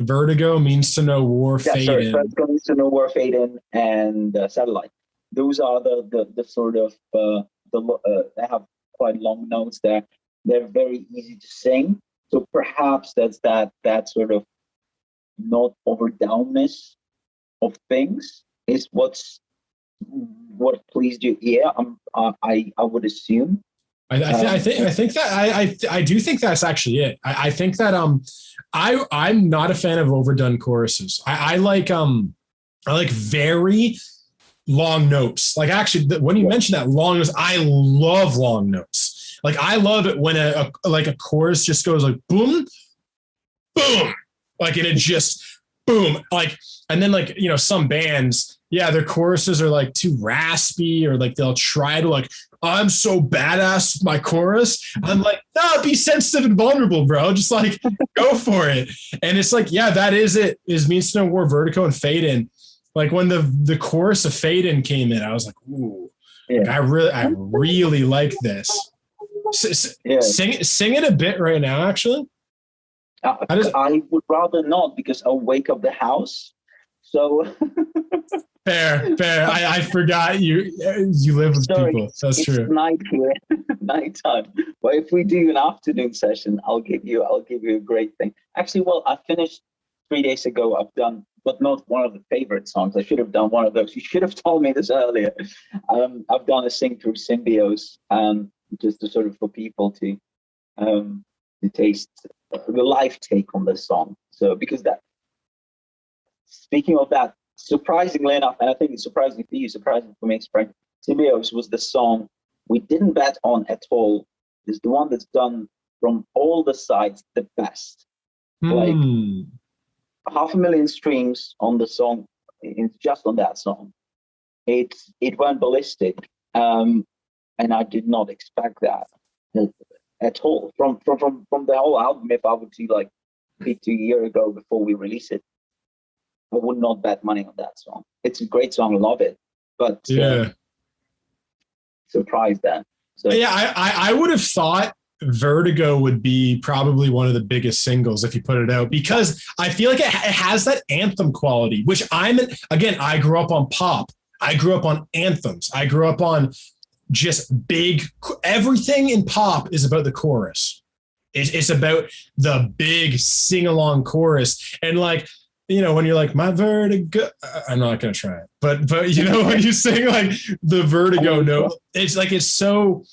Vertigo, Means to No War, Fade In. Vertigo, Means to No War, Fade In, and Satellite. Those are the sort of they have quite long notes there. They're very easy to sing. So perhaps that's that sort of not overdownness of things is what pleased your ear. I would assume. I think that I do think that's actually it. I think that I'm not a fan of overdone choruses. I like very long notes. Like actually, when you mention that long notes, I love long notes. Like I love it when a chorus just goes like boom, boom, like and it just boom, like and then like some bands, yeah, their choruses are like too raspy or like they'll try to like I'm so badass with my chorus. I'm like, no, be sensitive and vulnerable, bro. Just like go for it. And it's like, yeah, that is it. Is Means to No War, Vertigo, and Fade In. Like when the chorus of Fade In came in, I was like, ooh, yeah. Like, I really like this. Yeah. Sing it a bit right now, actually. I would rather not because I'll wake up the house. So fair. I forgot you live with people. That's it's true. Night here, nighttime. But if we do an afternoon session, I'll give you a great thing. Actually, well, I finished 3 days ago. I've done, but not one of the favorite songs. I should have done one of those. You should have told me this earlier. I've done a sing through Symbiose, just to sort of for people to taste the live take on this song. So because that. Speaking of that, surprisingly enough, and I think it's surprising for you, surprising for me, Symbiose was the song we didn't bet on at all. It's the one that's done from all the sides the best. Like 500,000 streams on the song, just on that song. It went ballistic, and I did not expect that at all from the whole album. If I would see like 2 years ago before we release it, I would not bet money on that song. It's a great song, I love it, but yeah, surprised then. So yeah, I would have thought Vertigo would be probably one of the biggest singles if you put it out because I feel like it has that anthem quality, which I grew up on pop. I grew up on anthems. I grew up on just big. Everything in pop is about the chorus. It's about the big sing along chorus and like. you know, when you're like, my vertigo, I'm not going to try it, but you know, when you sing like the vertigo note, it's like, it's so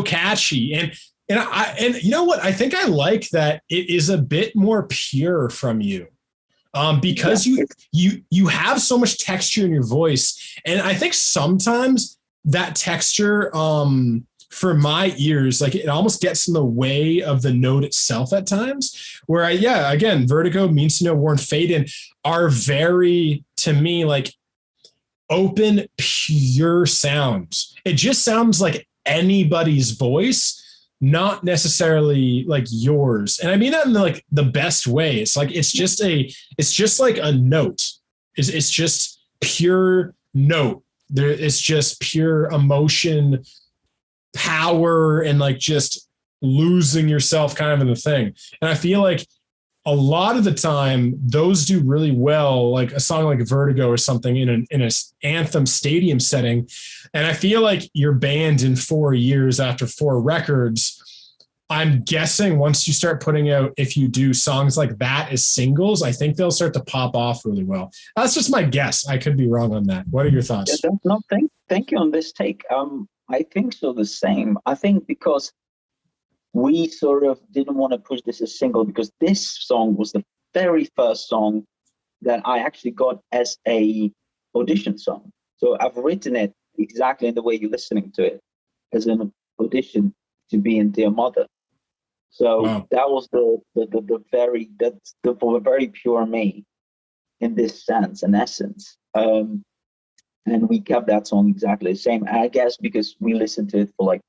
catchy. And you know what? I think I like that it is a bit more pure from you. Because you have so much texture in your voice. And I think sometimes that texture, for my ears, like it almost gets in the way of the note itself at times, where again, Vertigo, Means to Know, Warren, Fade In are very, to me, like open, pure sounds. It just sounds like anybody's voice, not necessarily like yours. And I mean that in like the best way. It's like, it's just like a note. It's just pure note. It's just pure emotion, power, and like just losing yourself kind of in the thing. And I feel like a lot of the time those do really well, like a song like Vertigo or something in an anthem stadium setting. And I feel like your band in 4 years after 4 records, I'm guessing once you start putting out, if you do songs like that as singles, I think they'll start to pop off really well. That's just my guess. I could be wrong on that. What are your thoughts? No, thank you on this take. I think so the same. I think because we sort of didn't want to push this as single, because this song was the very first song that I actually got as a audition song. So I've written it exactly in the way you're listening to it, as an audition to be in Dear Mother. So that was the very pure me in this sense and essence. And we kept that song exactly the same. I guess because we listened to it for like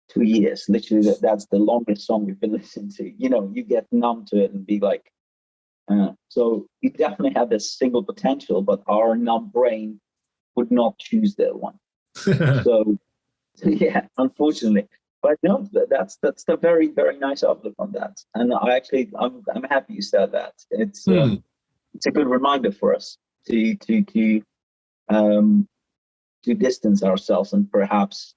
2 years. Literally, that's the longest song we've been listening to. You know, you get numb to it and be like, so you definitely have this single potential, but our numb brain would not choose that one. so yeah, unfortunately. But no, that's the very, very nice outlook on that. And I'm happy you said that. It's a good reminder for us to distance ourselves, and perhaps,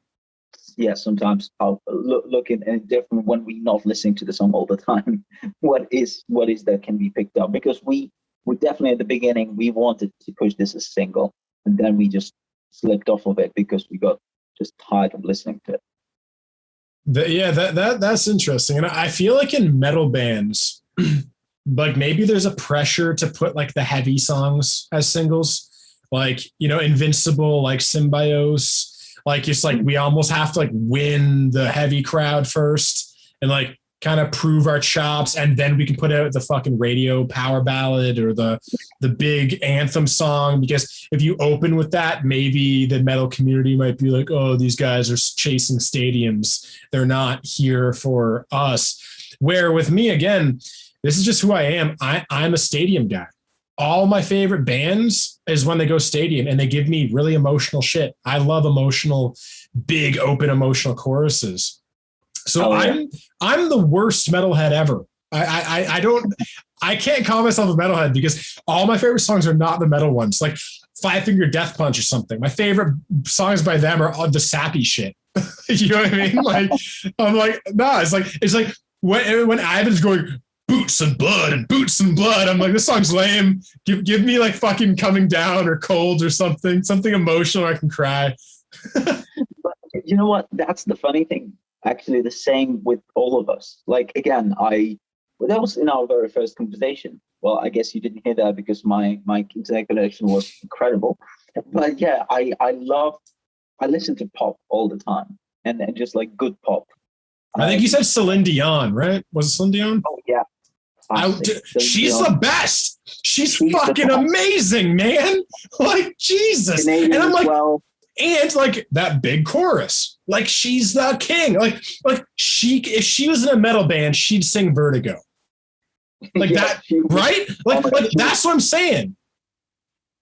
sometimes I'll look in a different, when we're not listening to the song all the time, what is that can be picked up, because we definitely at the beginning we wanted to push this as single, and then we just slipped off of it because we got just tired of listening to it. That's interesting. And I feel like in metal bands, like maybe there's a pressure to put like the heavy songs as singles, like, you know, Invincible, like Symbiosis. Like, it's like we almost have to like win the heavy crowd first and like kind of prove our chops, and then we can put out the fucking radio power ballad or the big anthem song. Because if you open with that, maybe the metal community might be like, oh, these guys are chasing stadiums, they're not here for us. Where with me, again, this is just who I am. I'm a stadium guy. All my favorite bands is when they go stadium and they give me really emotional shit. I love emotional, big, open, emotional choruses. So I'm the worst metalhead ever. I can't call myself a metalhead because all my favorite songs are not the metal ones, like Five Finger Death Punch or something. My favorite songs by them are the sappy shit. You know what I mean? Like, I'm like, nah, it's like when Ivan's going boots and blood, I'm like, this song's lame. Give me like fucking Coming Down or Cold or something emotional where I can cry. But you know what? That's the funny thing. Actually, the same with all of us. Like, again, that was in our very first conversation. Well, I guess you didn't hear that because my internet connection was incredible. But yeah, I listen to pop all the time, and just like good pop. I think you said Celine Dion, right? Was it Celine Dion? Oh yeah. She's the best. She's fucking amazing, man. Like, Jesus. Canadian, and I'm like, and like that big chorus, like she's the king. Like if she was in a metal band, she'd sing Vertigo. Like that, right? Like that's what I'm saying.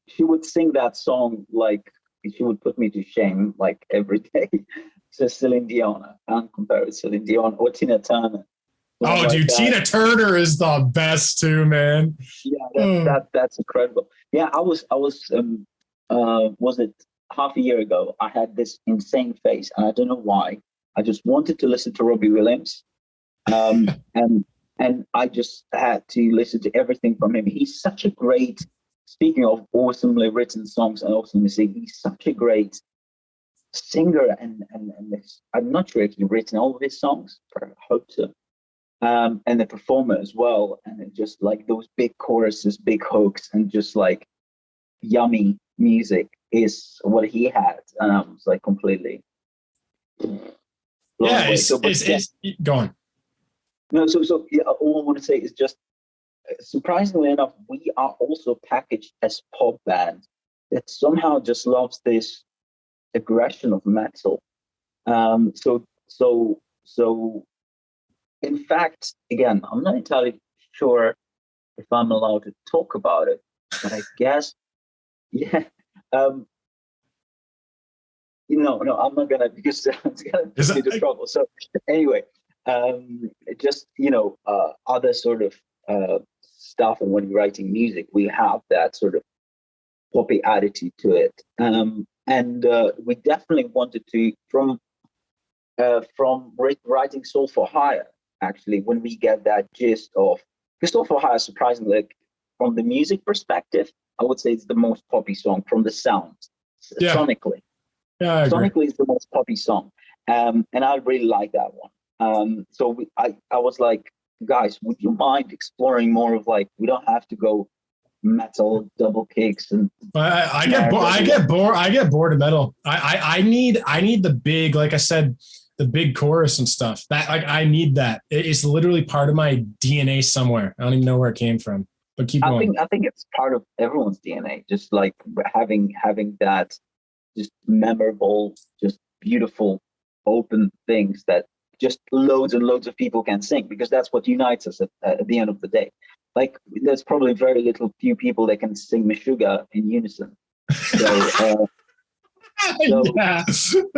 She would sing that song like she would put me to shame like every day. So Celine Dion, I can't compare it to Celine Dion or Tina Turner. Oh, dude, Tina Turner is the best too, man. Yeah, that's incredible. Yeah, I was it half a year ago? I had this insane phase, and I don't know why. I just wanted to listen to Robbie Williams, and and I just had to listen to everything from him. He's such a great, speaking of awesomely written songs and awesome music, he's such a great singer, and I'm not sure if he's written all of his songs, but I hope so. And the performer as well, and it just like those big choruses, big hooks, and just like yummy music is what he had, and I was like completely yeah. It's go on. No, so yeah, all I want to say is just surprisingly enough, we are also packaged as pop band that somehow just loves this aggression of metal. So in fact, again, I'm not entirely sure if I'm allowed to talk about it, but I guess, yeah. No, I'm not gonna, because it's gonna get me into trouble. So anyway, just other sort of stuff, and when you're writing music, we have that sort of poppy attitude to it, and we definitely wanted to from writing Soul for Hire. Actually, when we get that gist of, because Soul for Hire, surprisingly, like, from the music perspective, I would say it's the most poppy song from the sound, sonically. Yeah, sonically, it's the most poppy song, and I really like that one. So I was like, guys, would you mind exploring more of, like, we don't have to go metal double kicks and I get bored of metal. I need the big, like I said, the big chorus and stuff. That, like, I need that. It's literally part of my DNA somewhere. I don't even know where it came from. But keep going. I think it's part of everyone's DNA, just like having that just memorable, just beautiful, open things that just loads and loads of people can sing, because that's what unites us at the end of the day. Like, there's probably very few people that can sing Meshuggah in unison. So, yeah. So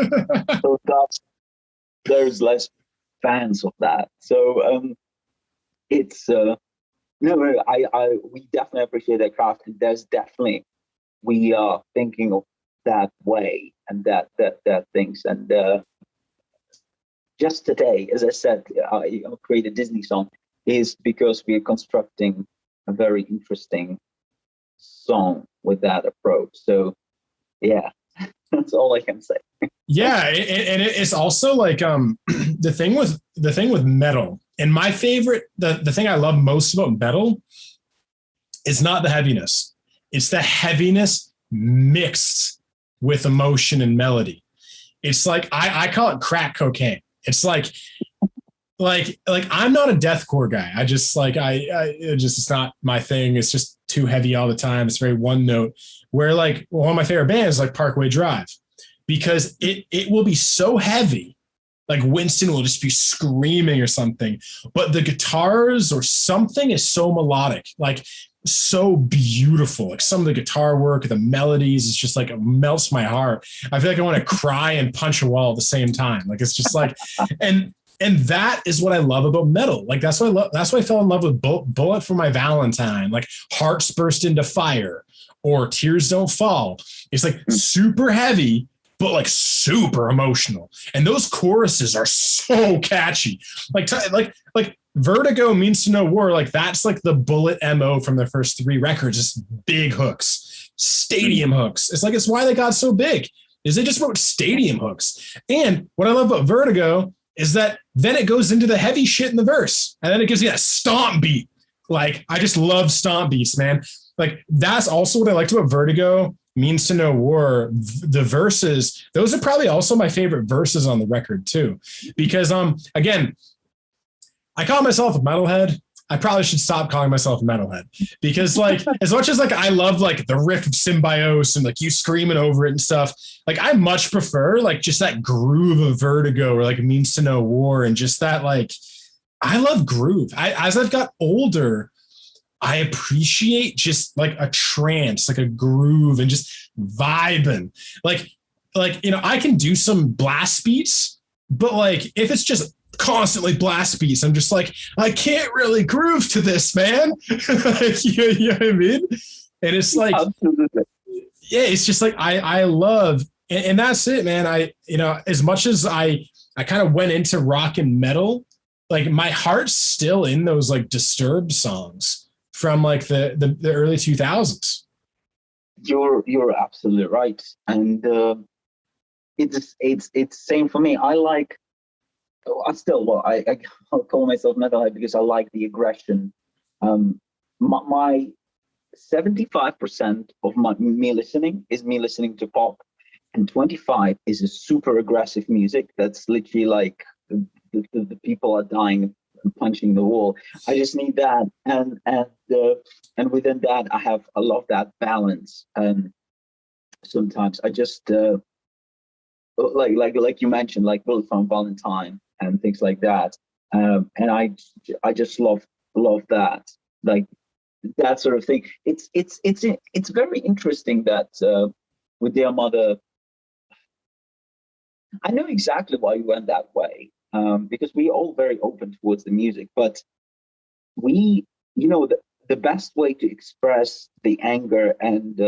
there's less fans of that. So it's no, we definitely appreciate that craft, and there's definitely, we are thinking of that way and that things, and just today, as I said, I create a Disney song is because we're constructing a very interesting song with that approach. So yeah, that's all I can say. Yeah, and it's also like the thing with metal, and my favorite, the thing I love most about metal is not the heaviness. It's the heaviness mixed with emotion and melody. It's like, I call it crack cocaine. It's like I'm not a deathcore guy. I just like, it's not my thing. It's just too heavy all the time. It's very one note. Where, like, one of my favorite bands is like Parkway Drive, because it will be so heavy. Like, Winston will just be screaming or something, but the guitars or something is so melodic, like so beautiful. Like, some of the guitar work, the melodies, it's just like, it melts my heart. I feel like I want to cry and punch a wall at the same time. Like, it's just like, and that is what I love about metal. Like, that's why I fell in love with Bullet for My Valentine, like Hearts Burst Into Fire, or Tears Don't Fall. It's like super heavy, but like super emotional. And those choruses are so catchy. Like Vertigo Means to No War. Like, that's like the Bullet MO from their first 3 records. Just big hooks, stadium hooks. It's like, it's why they got so big, is they just wrote stadium hooks. And what I love about Vertigo is that then it goes into the heavy shit in the verse, and then it gives you that stomp beat. Like, I just love stomp beats, man. Like, that's also what I liked about Vertigo Means to No War. The verses, those are probably also my favorite verses on the record too, because again, I call myself a metalhead. I probably should stop calling myself a metalhead, because, like, as much as, like, I love, like, the riff of Symbiosis and, like, you screaming over it and stuff, like, I much prefer, like, just that groove of Vertigo, or like Means to No War, and just that, like, I love groove. As I've got older, I appreciate just like a trance, like a groove, and just vibing. Like, I can do some blast beats, but, like, if it's just constantly blast beats, I'm just like, I can't really groove to this, man. Like, you know what I mean? And it's like, absolutely. Yeah, it's just like, I love, and that's it, man. As much as I kind of went into rock and metal, like my heart's still in those like Disturbed songs from like the early 2000s. You're absolutely right, and it's same for me. I like. I still, well, I call myself metalhead because I like the aggression. My 75% of me listening is me listening to pop, and 25 is a super aggressive music that's literally like the people are dying and punching the wall. I just need that, and within that I love that balance. Sometimes I just like you mentioned, like Bullet for Valentine and things like that, and I just love that, like that sort of thing. It's very interesting that with Dear Mother, I know exactly why you went that way, because we all very open towards the music, but we, the best way to express the anger and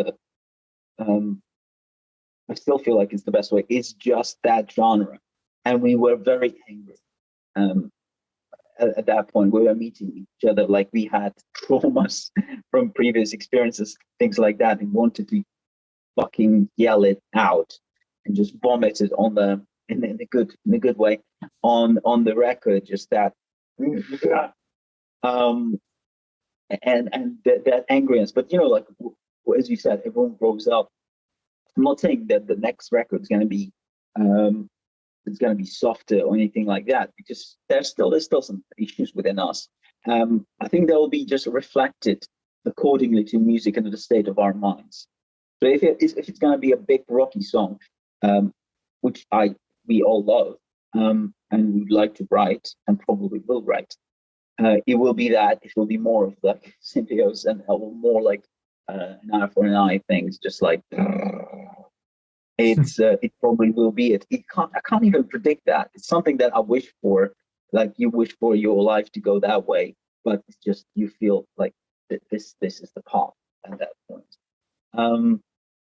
I still feel like it's the best way. It's just that genre, and we were very angry. At that point, we were meeting each other like we had traumas from previous experiences, things like that, and wanted to fucking yell it out and just vomit it on in the good way on the record. Just that, and that angriness. But like as you said, everyone grows up. I'm not saying that the next record is going to be it's going to be softer or anything like that, because there's still some issues within us. I think they will be just reflected accordingly to music and to the state of our minds. So if it's going to be a big rocky song, which we all love and would like to write and probably will write, it will be that. It will be more of like Symbiose and more like an eye for an eye things, just like it probably will be it. I can't even predict that. It's something that I wish for, like you wish for your life to go that way, but it's just you feel like this is the path at that point.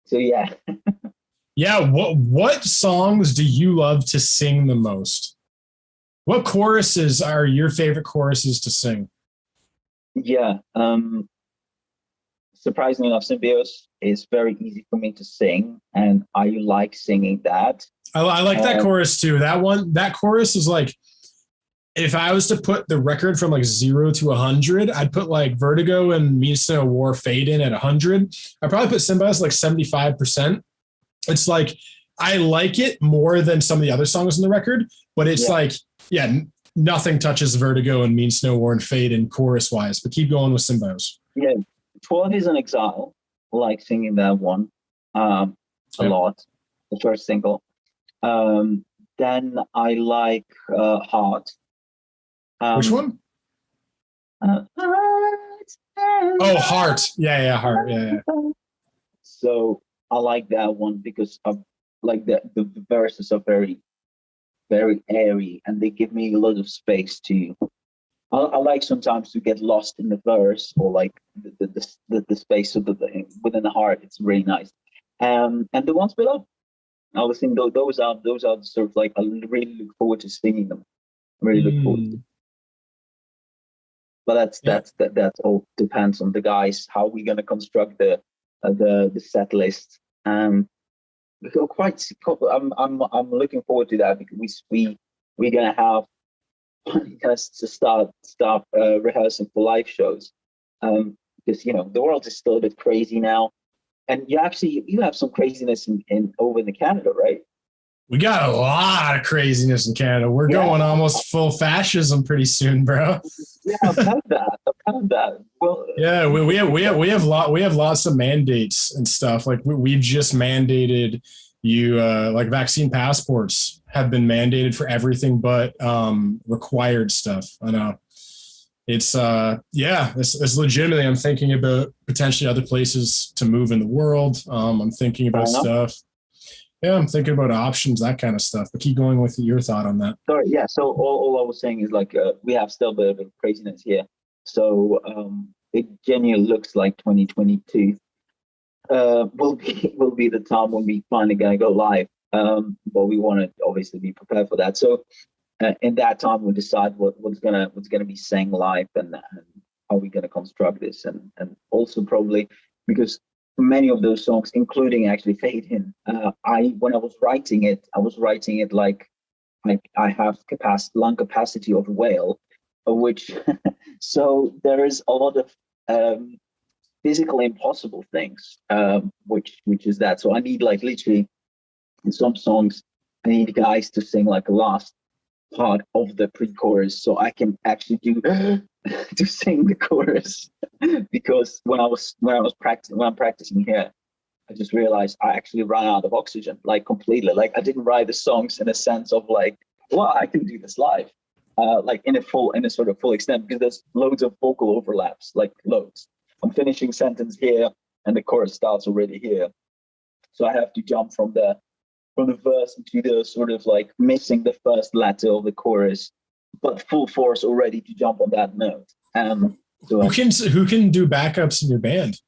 So yeah. Yeah, what songs do you love to sing the most? What choruses are your favorite choruses to sing? Yeah. Surprisingly enough, Symbiose is very easy for me to sing, and I like singing that. I like that chorus too. That chorus is like, if I was to put the record from like 0 to 100, I'd put like Vertigo and Me Snow War Fade in at 100. I'd probably put Symbiose like 75%. It's like, I like it more than some of the other songs on the record, but it's nothing touches Vertigo and Mean Snow War and Fade in chorus wise, but keep going with Symbiose. Yeah. 12 is an Exile, like singing that one a lot, the first single. Then I like Heart. Which one? Heart. Oh, Heart. Yeah, Heart. Yeah. So I like that one because of like the verses are very, very airy, and they give me a lot of space to. I like sometimes to get lost in the verse, or like the space of within the heart. It's really nice. And the ones below, I was thinking those are sort of like I really look forward to singing them. Really look forward to. But that's all depends on the guys how we're gonna construct the set list. I'm looking forward to that, because we're gonna have to start rehearsing for live shows, because the world is still a bit crazy now, and you have some craziness in over in Canada, right? We got a lot of craziness in Canada. We're going almost full fascism pretty soon, bro. Yeah, I've heard that. Well, yeah, we have lots of mandates and stuff. Like we've just mandated you like vaccine passports have been mandated for everything but required stuff. I know it's it's legitimately. I'm thinking about potentially other places to move in the world. I'm thinking about stuff. Yeah, I'm thinking about options, that kind of stuff. But keep going with your thought on that. Sorry, yeah. So all I was saying is like we have still a bit of craziness here. So it genuinely looks like 2022 will be the time when we finally gonna go live. But we want to obviously be prepared for that. So in that time we'll decide what's gonna be sang live, and how we're gonna construct this, and also probably because many of those songs, including actually Fade In, when I was writing it like I have lung capacity of a whale, which so there is a lot of physically impossible things, which is that. So I need like literally in some songs, I need guys to sing like the last part of the pre-chorus so I can actually do to sing the chorus. Because when I'm practicing here, I just realized I actually ran out of oxygen, like completely. Like I didn't write the songs in a sense of like, well, I can do this live, like in a sort of full extent, because there's loads of vocal overlaps, like loads. I'm finishing sentence here and the chorus starts already here. So I have to jump from the verse into the sort of like missing the first letter of the chorus, but full force already to jump on that note. So who can do backups in your band?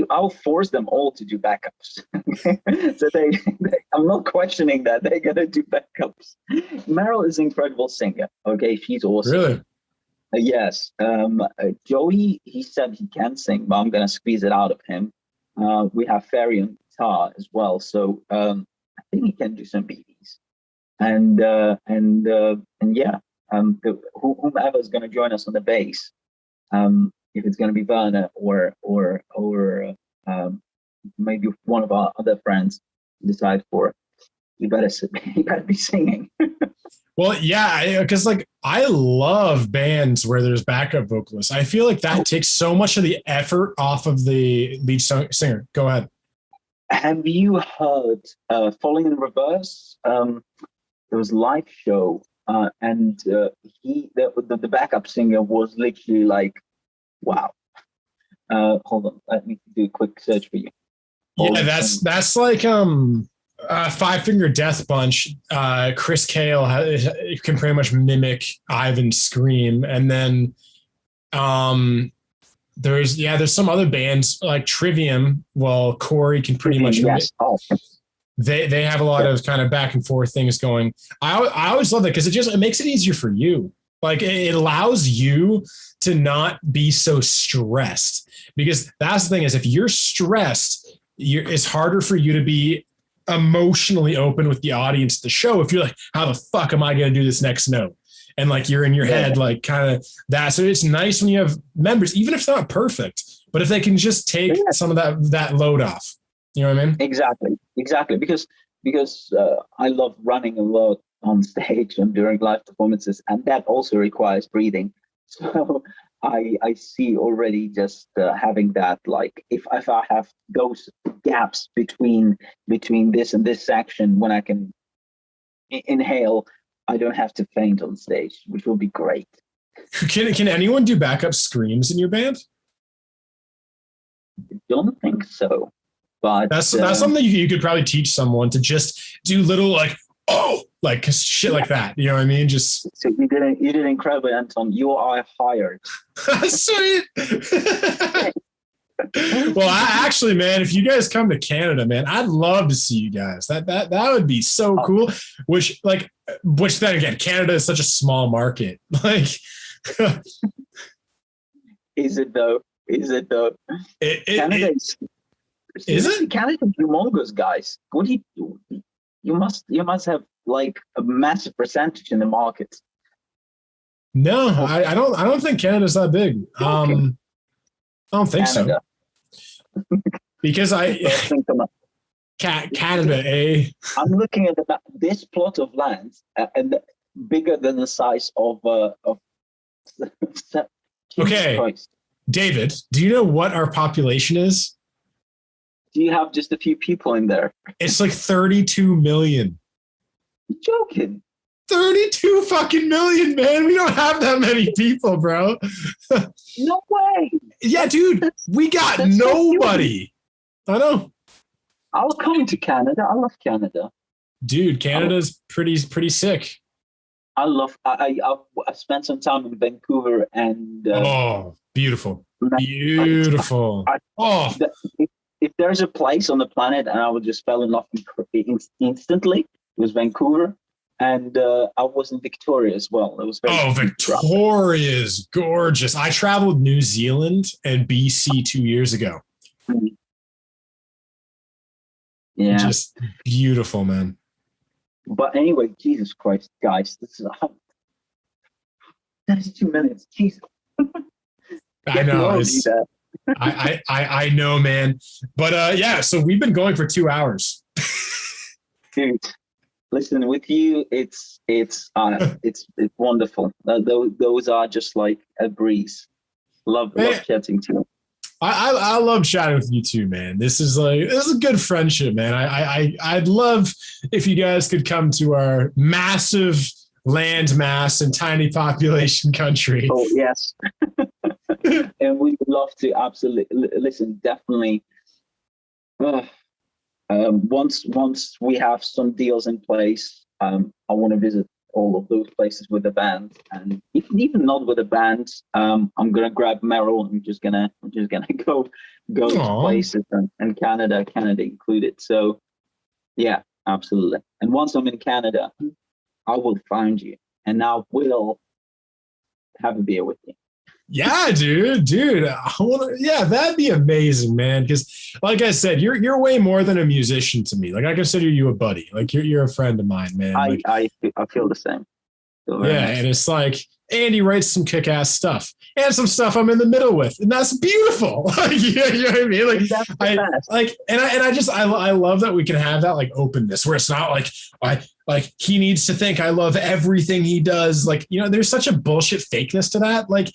I'll force them all to do backups. So I'm not questioning that they're gonna do backups. Meryl is an incredible singer. Okay, she's awesome. Really? Yes. Joey, he said he can sing, but I'm gonna squeeze it out of him. We have Ferry on guitar as well, so I think he can do some BBs. And yeah, whomever is going to join us on the bass, if it's going to be Werner or maybe one of our other friends decide for, you better be singing. Well, yeah, because like I love bands where there's backup vocalists. I feel like that takes so much of the effort off of the lead singer. Go ahead. Have you heard Falling in Reverse? There was a live show, and the backup singer was literally like, wow. Hold on, let me do a quick search for you. Yeah, that's like Five Finger Death Punch. Chris Cale can pretty much mimic Ivan's scream, and then there's some other bands like Trivium. Well, Corey can pretty much. Yes. They have a lot of kind of back and forth things going. I always love that because it makes it easier for you. Like it allows you to not be so stressed, because that's the thing is if you're stressed, it's harder for you to be emotionally open with the audience at the show. If you're like, how the fuck am I going to do this next note? And like you're in your head, like kind of that. So it's nice when you have members, even if it's not perfect, but if they can just take some of that load off. You know what I mean? Exactly. Because I love running a lot on stage and during live performances, and that also requires breathing. So I see already just having that, like if I have those gaps between this and this section, when I can inhale, I don't have to faint on stage, which will be great. Can anyone do backup screams in your band? I don't think so. But that's something you could probably teach someone to just do little like shit like that. You know what I mean? Just so you did incredible, Anton. You are hired. Sweet. Well, actually, man, if you guys come to Canada, man, I'd love to see you guys. That would be so cool. Which then again, Canada is such a small market. Like, is it though? Canada is it? Canada's humongous, guys. What do you do? You must have like a massive percentage in the market. No, I don't think Canada's that big. I don't think Canada. So. Because Canada, eh? I'm looking at this plot of land and bigger than the size of okay, Christ. David, do you know what our population is? Do you have just a few people in there? It's like 32 million. You're joking. 32 fucking million, man. We don't have that many people, bro. No way. Yeah, dude. We got nobody. So I know. I'll come to Canada. I love Canada. Dude, Canada's pretty sick. I spent some time in Vancouver and beautiful. If there's a place on the planet and I would just fell in love instantly, it was Vancouver. And I was in Victoria as well. It was very Victoria is gorgeous. I traveled New Zealand and BC 2 years ago. Yeah, just beautiful, man. But anyway, Jesus Christ, guys, this is 32 minutes. Jesus. I know. I know, man. But yeah, so we've been going for 2 hours. Dude, listen, with you, it's wonderful. Those are just like a breeze. Love chatting to you. I love chatting with you too, man. This is a good friendship, man. I'd love if you guys could come to our massive land mass and tiny population country. Oh yes. And we'd love to absolutely listen. Definitely. Once we have some deals in place, I want to visit all of those places with the band, and even not with a band, I'm gonna grab Meryl. I'm just gonna go to places and Canada included. So yeah, absolutely. And once I'm in Canada, I will find you, and I will have a beer with you. Yeah, dude. That'd be amazing, man. Because like I said, you're way more than a musician to me. Like I consider you a buddy. Like you're a friend of mine, man. I feel the same. Nice. And it's like Andy writes some kick-ass stuff and some stuff I'm in the middle with, and that's beautiful. You know what I mean? I love that we can have that like openness where it's not like he needs to think I love everything he does. Like, you know, there's such a bullshit fakeness to that. Like,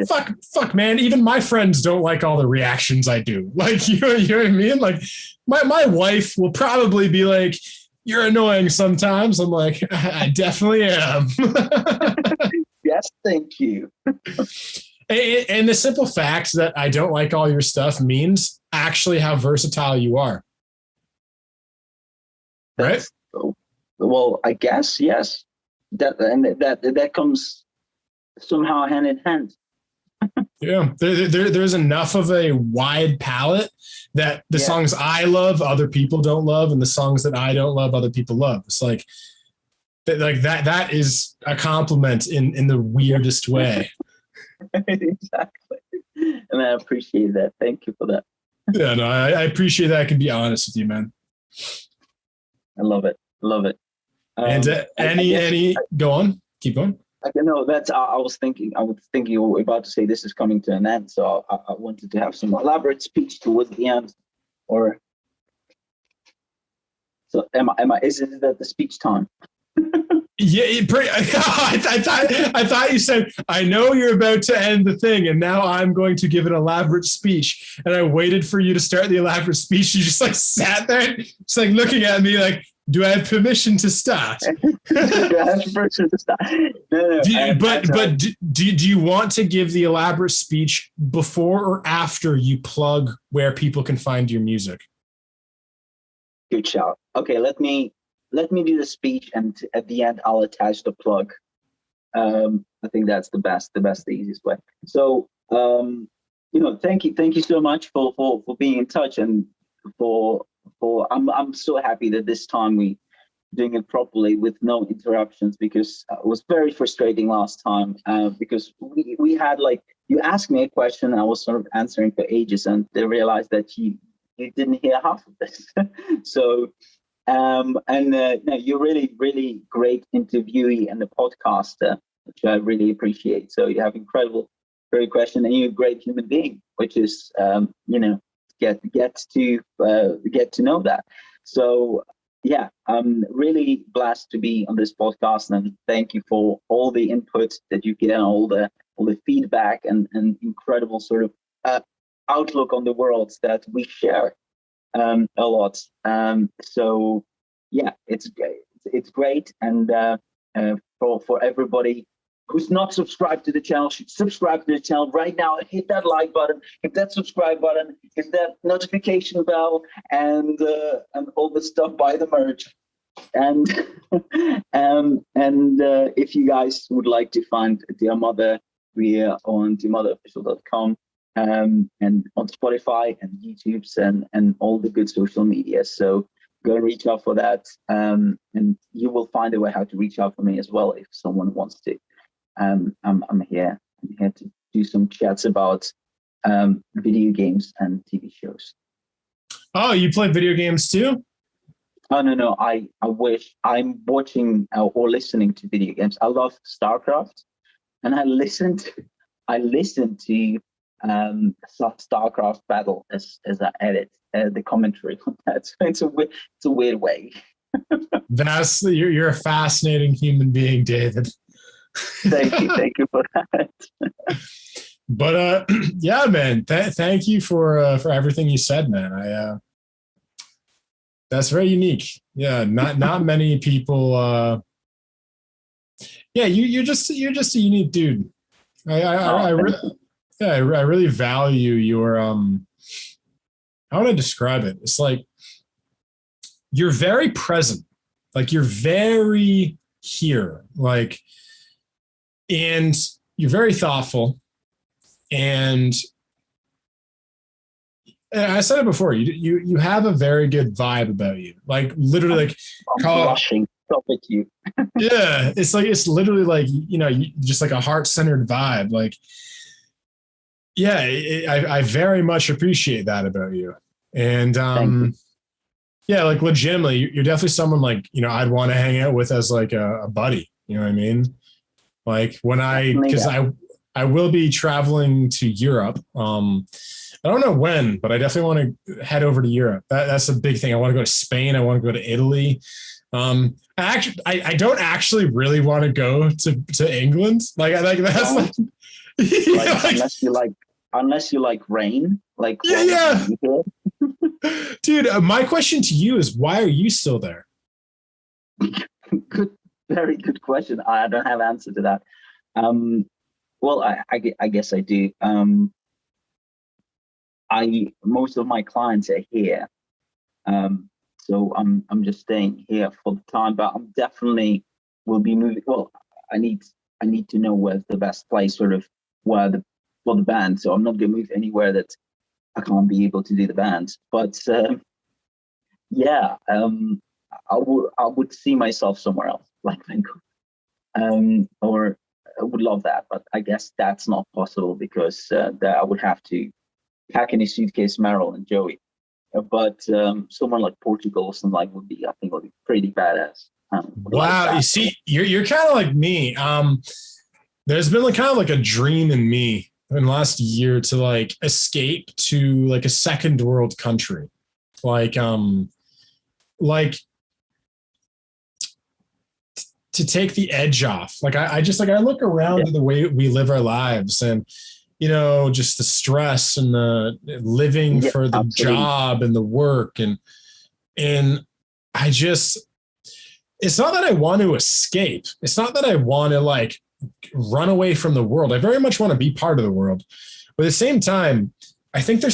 fuck, man. Even my friends don't like all the reactions I do. Like, you know what I mean? Like, my wife will probably be like, "You're annoying sometimes." I'm like, I definitely am. Yes, thank you. And the simple fact that I don't like all your stuff means actually how versatile you are. Right? Well, I guess, yes. That comes somehow hand in hand. Yeah, there's enough of a wide palette that the songs I love, other people don't love, and the songs that I don't love, other people love. It's like that is a compliment in the weirdest way. Exactly. And I appreciate that. Thank you for that. Yeah, no, I appreciate that. I can be honest with you, man. I love it. And go on, keep going. I was thinking you were about to say this is coming to an end, so I wanted to have some elaborate speech towards the end. Or so is it that the speech time? Yeah, I thought you said, I know you're about to end the thing, and now I'm going to give an elaborate speech. And I waited for you to start the elaborate speech. You just like sat there, just like looking at me like, do I have permission to start? Do I have permission to start? No. Do you want to give the elaborate speech before or after you plug where people can find your music? Good shout. Okay, let me do the speech, and at the end I'll attach the plug. I think that's the easiest way. So thank you so much for being in touch, and I'm so happy that this time we doing it properly with no interruptions, because it was very frustrating last time, because we had like, you asked me a question and I was sort of answering for ages, and they realized that you didn't hear half of this. So no, you're really, really great interviewee and a podcaster, which I really appreciate. So you have incredible, great question, and you're a great human being, which is get to know that. So yeah, I'm really blessed to be on this podcast, and thank you for all the input that you get, all the feedback and incredible sort of outlook on the world that we share a lot. So yeah, it's great, and for everybody who's not subscribed to the channel should subscribe to the channel right now. Hit that like button, hit that subscribe button, hit that notification bell, and all the stuff, buy the merch. And if you guys would like to find Dear Mother, we are on dearmotherofficial.com, and on Spotify and YouTube's and all the good social media. So go reach out for that. And you will find a way how to reach out for me as well if someone wants to. I'm here. I'm here to do some chats about video games and TV shows. Oh, you play video games too? Oh no! I wish. I'm watching or listening to video games. I love StarCraft, and I listen to StarCraft battle as I edit the commentary on that. So it's a weird way. You're a fascinating human being, David. Thank you for that. But yeah, man, thank you for everything you said, man. That's very unique. Yeah, not many people. Yeah, you're just a unique dude. I really value your how would I describe it? It's like you're very present, like you're very here, like, and you're very thoughtful. And I said it before, you have a very good vibe about you. Like literally, like I'm blushing. Stop it, you. Yeah, it's literally like, just like a heart-centered vibe. Like, yeah, I very much appreciate that about you. And yeah, like legitimately, you're definitely someone like, I'd want to hang out with as like a buddy. You know what I mean? Like because I will be traveling to Europe. I don't know when, but I definitely want to head over to Europe. That's a big thing. I want to go to Spain. I want to go to Italy. I don't actually really want to go to England. That's unless you like rain. Like yeah. Dude, my question to you is, why are you still there? Very good question. I don't have an answer to that. Well, I guess I do. Most of my clients are here, so I'm just staying here for the time. But I'm definitely will be moving. Well, I need to know where's the best place, for the band. So I'm not going to move anywhere that I can't be able to do the band. But yeah, I would see myself somewhere else, like Vancouver, or I would love that. But I guess that's not possible because that I would have to pack in a suitcase, Meryl and Joey. But someone like Portugal or something like would be pretty badass. Wow, like you see, you're kind of like me. There's been kind of like a dream in me in the last year to like escape to like a second world country, like to take the edge off. Like I just I look around at the way we live our lives and. Just the stress and the living for the job and the work. And I just, it's not that I want to escape. It's not that I want to like run away from the world. I very much want to be part of the world. But at the same time, I think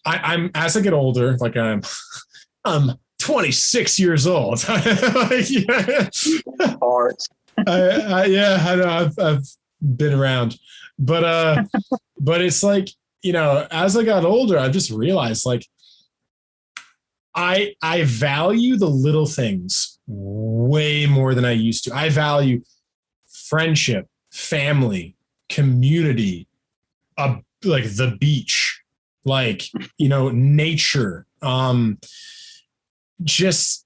I'm as I get older, like I'm 26 years old. Yeah. I know I've been around. But it's like, as I got older, I just realized like I value the little things way more than I used to. I value friendship, family, community, like the beach, like, nature, just,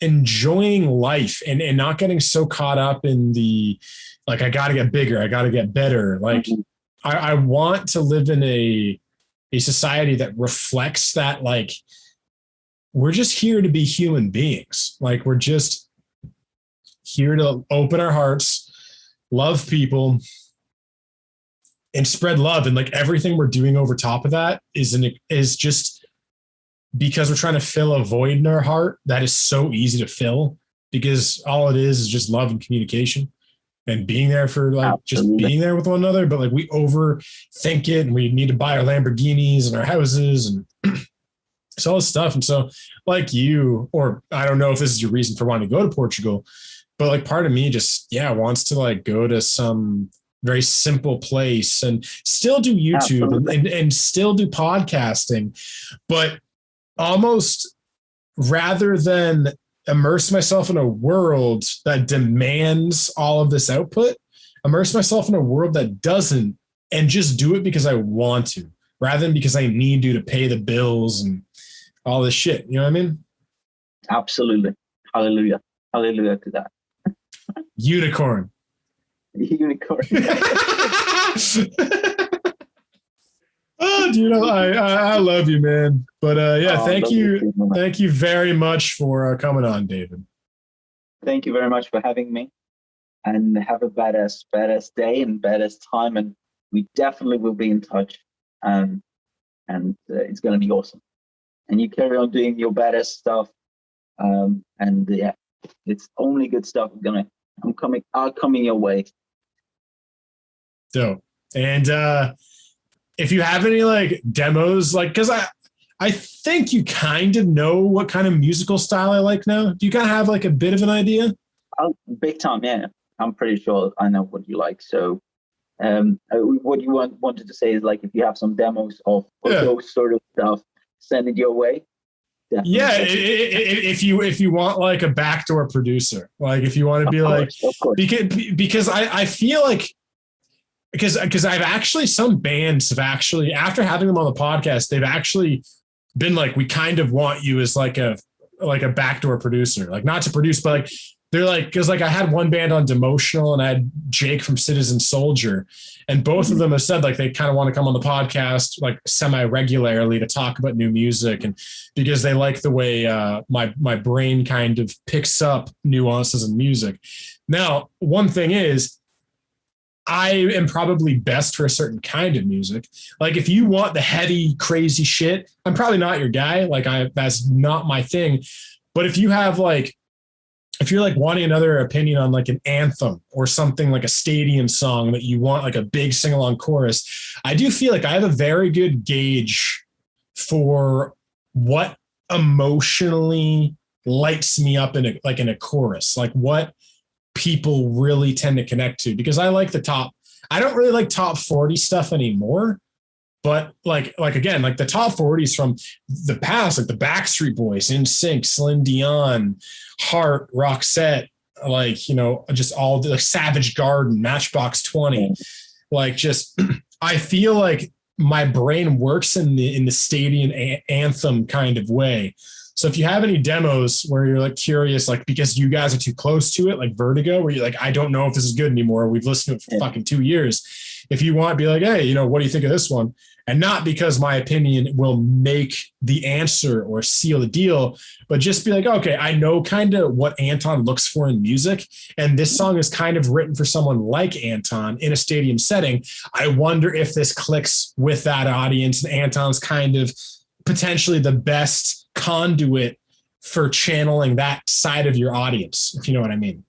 enjoying life and not getting so caught up in the, like, I got to get bigger. I got to get better. Like, I want to live in a society that reflects that, like, we're just here to be human beings. Like, we're just here to open our hearts, love people, and spread love. And like everything we're doing over top of that is just because we're trying to fill a void in our heart that is so easy to fill, because all it is just love and communication. And being there for like just being there with one another, but like we overthink it and we need to buy our Lamborghinis and our houses and it's all this stuff. And so like you, or I don't know if this is your reason for wanting to go to Portugal, but like part of me just, wants to like go to some very simple place and still do YouTube and still do podcasting, but almost rather than immerse myself in a world that demands all of this output, immerse myself in a world that doesn't, and just do it because I want to, rather than because I need to pay the bills and all this shit. You know what I mean? Absolutely. Hallelujah. Hallelujah to that. Unicorn. Unicorn. Oh, dude, I love you, man. But thank you. Thank you very much for coming on, David. Thank you very much for having me. And have a badass day and badass time. And we definitely will be in touch. And it's going to be awesome. And you carry on doing your badass stuff. It's only good stuff. I'm coming your way. Dope. And if you have any like demos, like, because I think you kind of know what kind of musical style I like now. Do you kind of have like a bit of an idea? Oh, big time, yeah. I'm pretty sure I know what you like. So what you wanted to say is, like, if you have some demos of those sort of stuff, send it your way. Definitely. Yeah, if you want like a backdoor producer, like if you want to be of course. Because I feel like, because I've actually, some bands have actually, after having them on the podcast, they've actually been like, we kind of want you as like a backdoor producer, like not to produce, but like they're like, because like I had one band on Demotional and I had Jake from Citizen Soldier, and both of them have said like they kind of want to come on the podcast like semi-regularly to talk about new music, and because they like the way my brain kind of picks up nuances in music. Now, one thing is, I am probably best for a certain kind of music. Like if you want the heavy, crazy shit, I'm probably not your guy. Like that's not my thing. But if you have like, if you're like wanting another opinion on like an anthem or something like a stadium song that you want like a big sing-along chorus, I do feel like I have a very good gauge for what emotionally lights me up in a chorus, like what people really tend to connect to, because I like I don't really like top 40 stuff anymore, but like again, like the top 40s from the past, like the Backstreet Boys, NSYNC, Celine Dion, Heart, Roxette, like, you know, just all the Savage Garden, Matchbox 20, like just, I feel like my brain works in the stadium anthem kind of way. So if you have any demos where you're like curious, like because you guys are too close to it, like Vertigo, where you're like, I don't know if this is good anymore. We've listened to it for fucking 2 years. If you want to be like, hey, you know, what do you think of this one? And not because my opinion will make the answer or seal the deal, but just be like, okay, I know kind of what Anton looks for in music. And this song is kind of written for someone like Anton in a stadium setting. I wonder if this clicks with that audience, and Anton's kind of potentially the best conduit for channeling that side of your audience, if you know what I mean.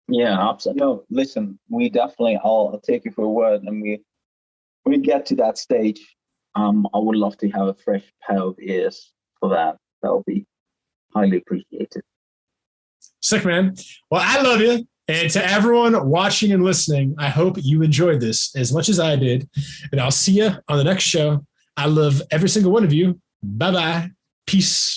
Yeah, absolutely. No, listen, we definitely, I'll take you for a word, and we get to that stage. I would love to have a fresh pair of ears for that. That'll be highly appreciated. Sick, man. Well, I love you. And to everyone watching and listening, I hope you enjoyed this as much as I did. And I'll see you on the next show. I love every single one of you. Bye-bye. Peace.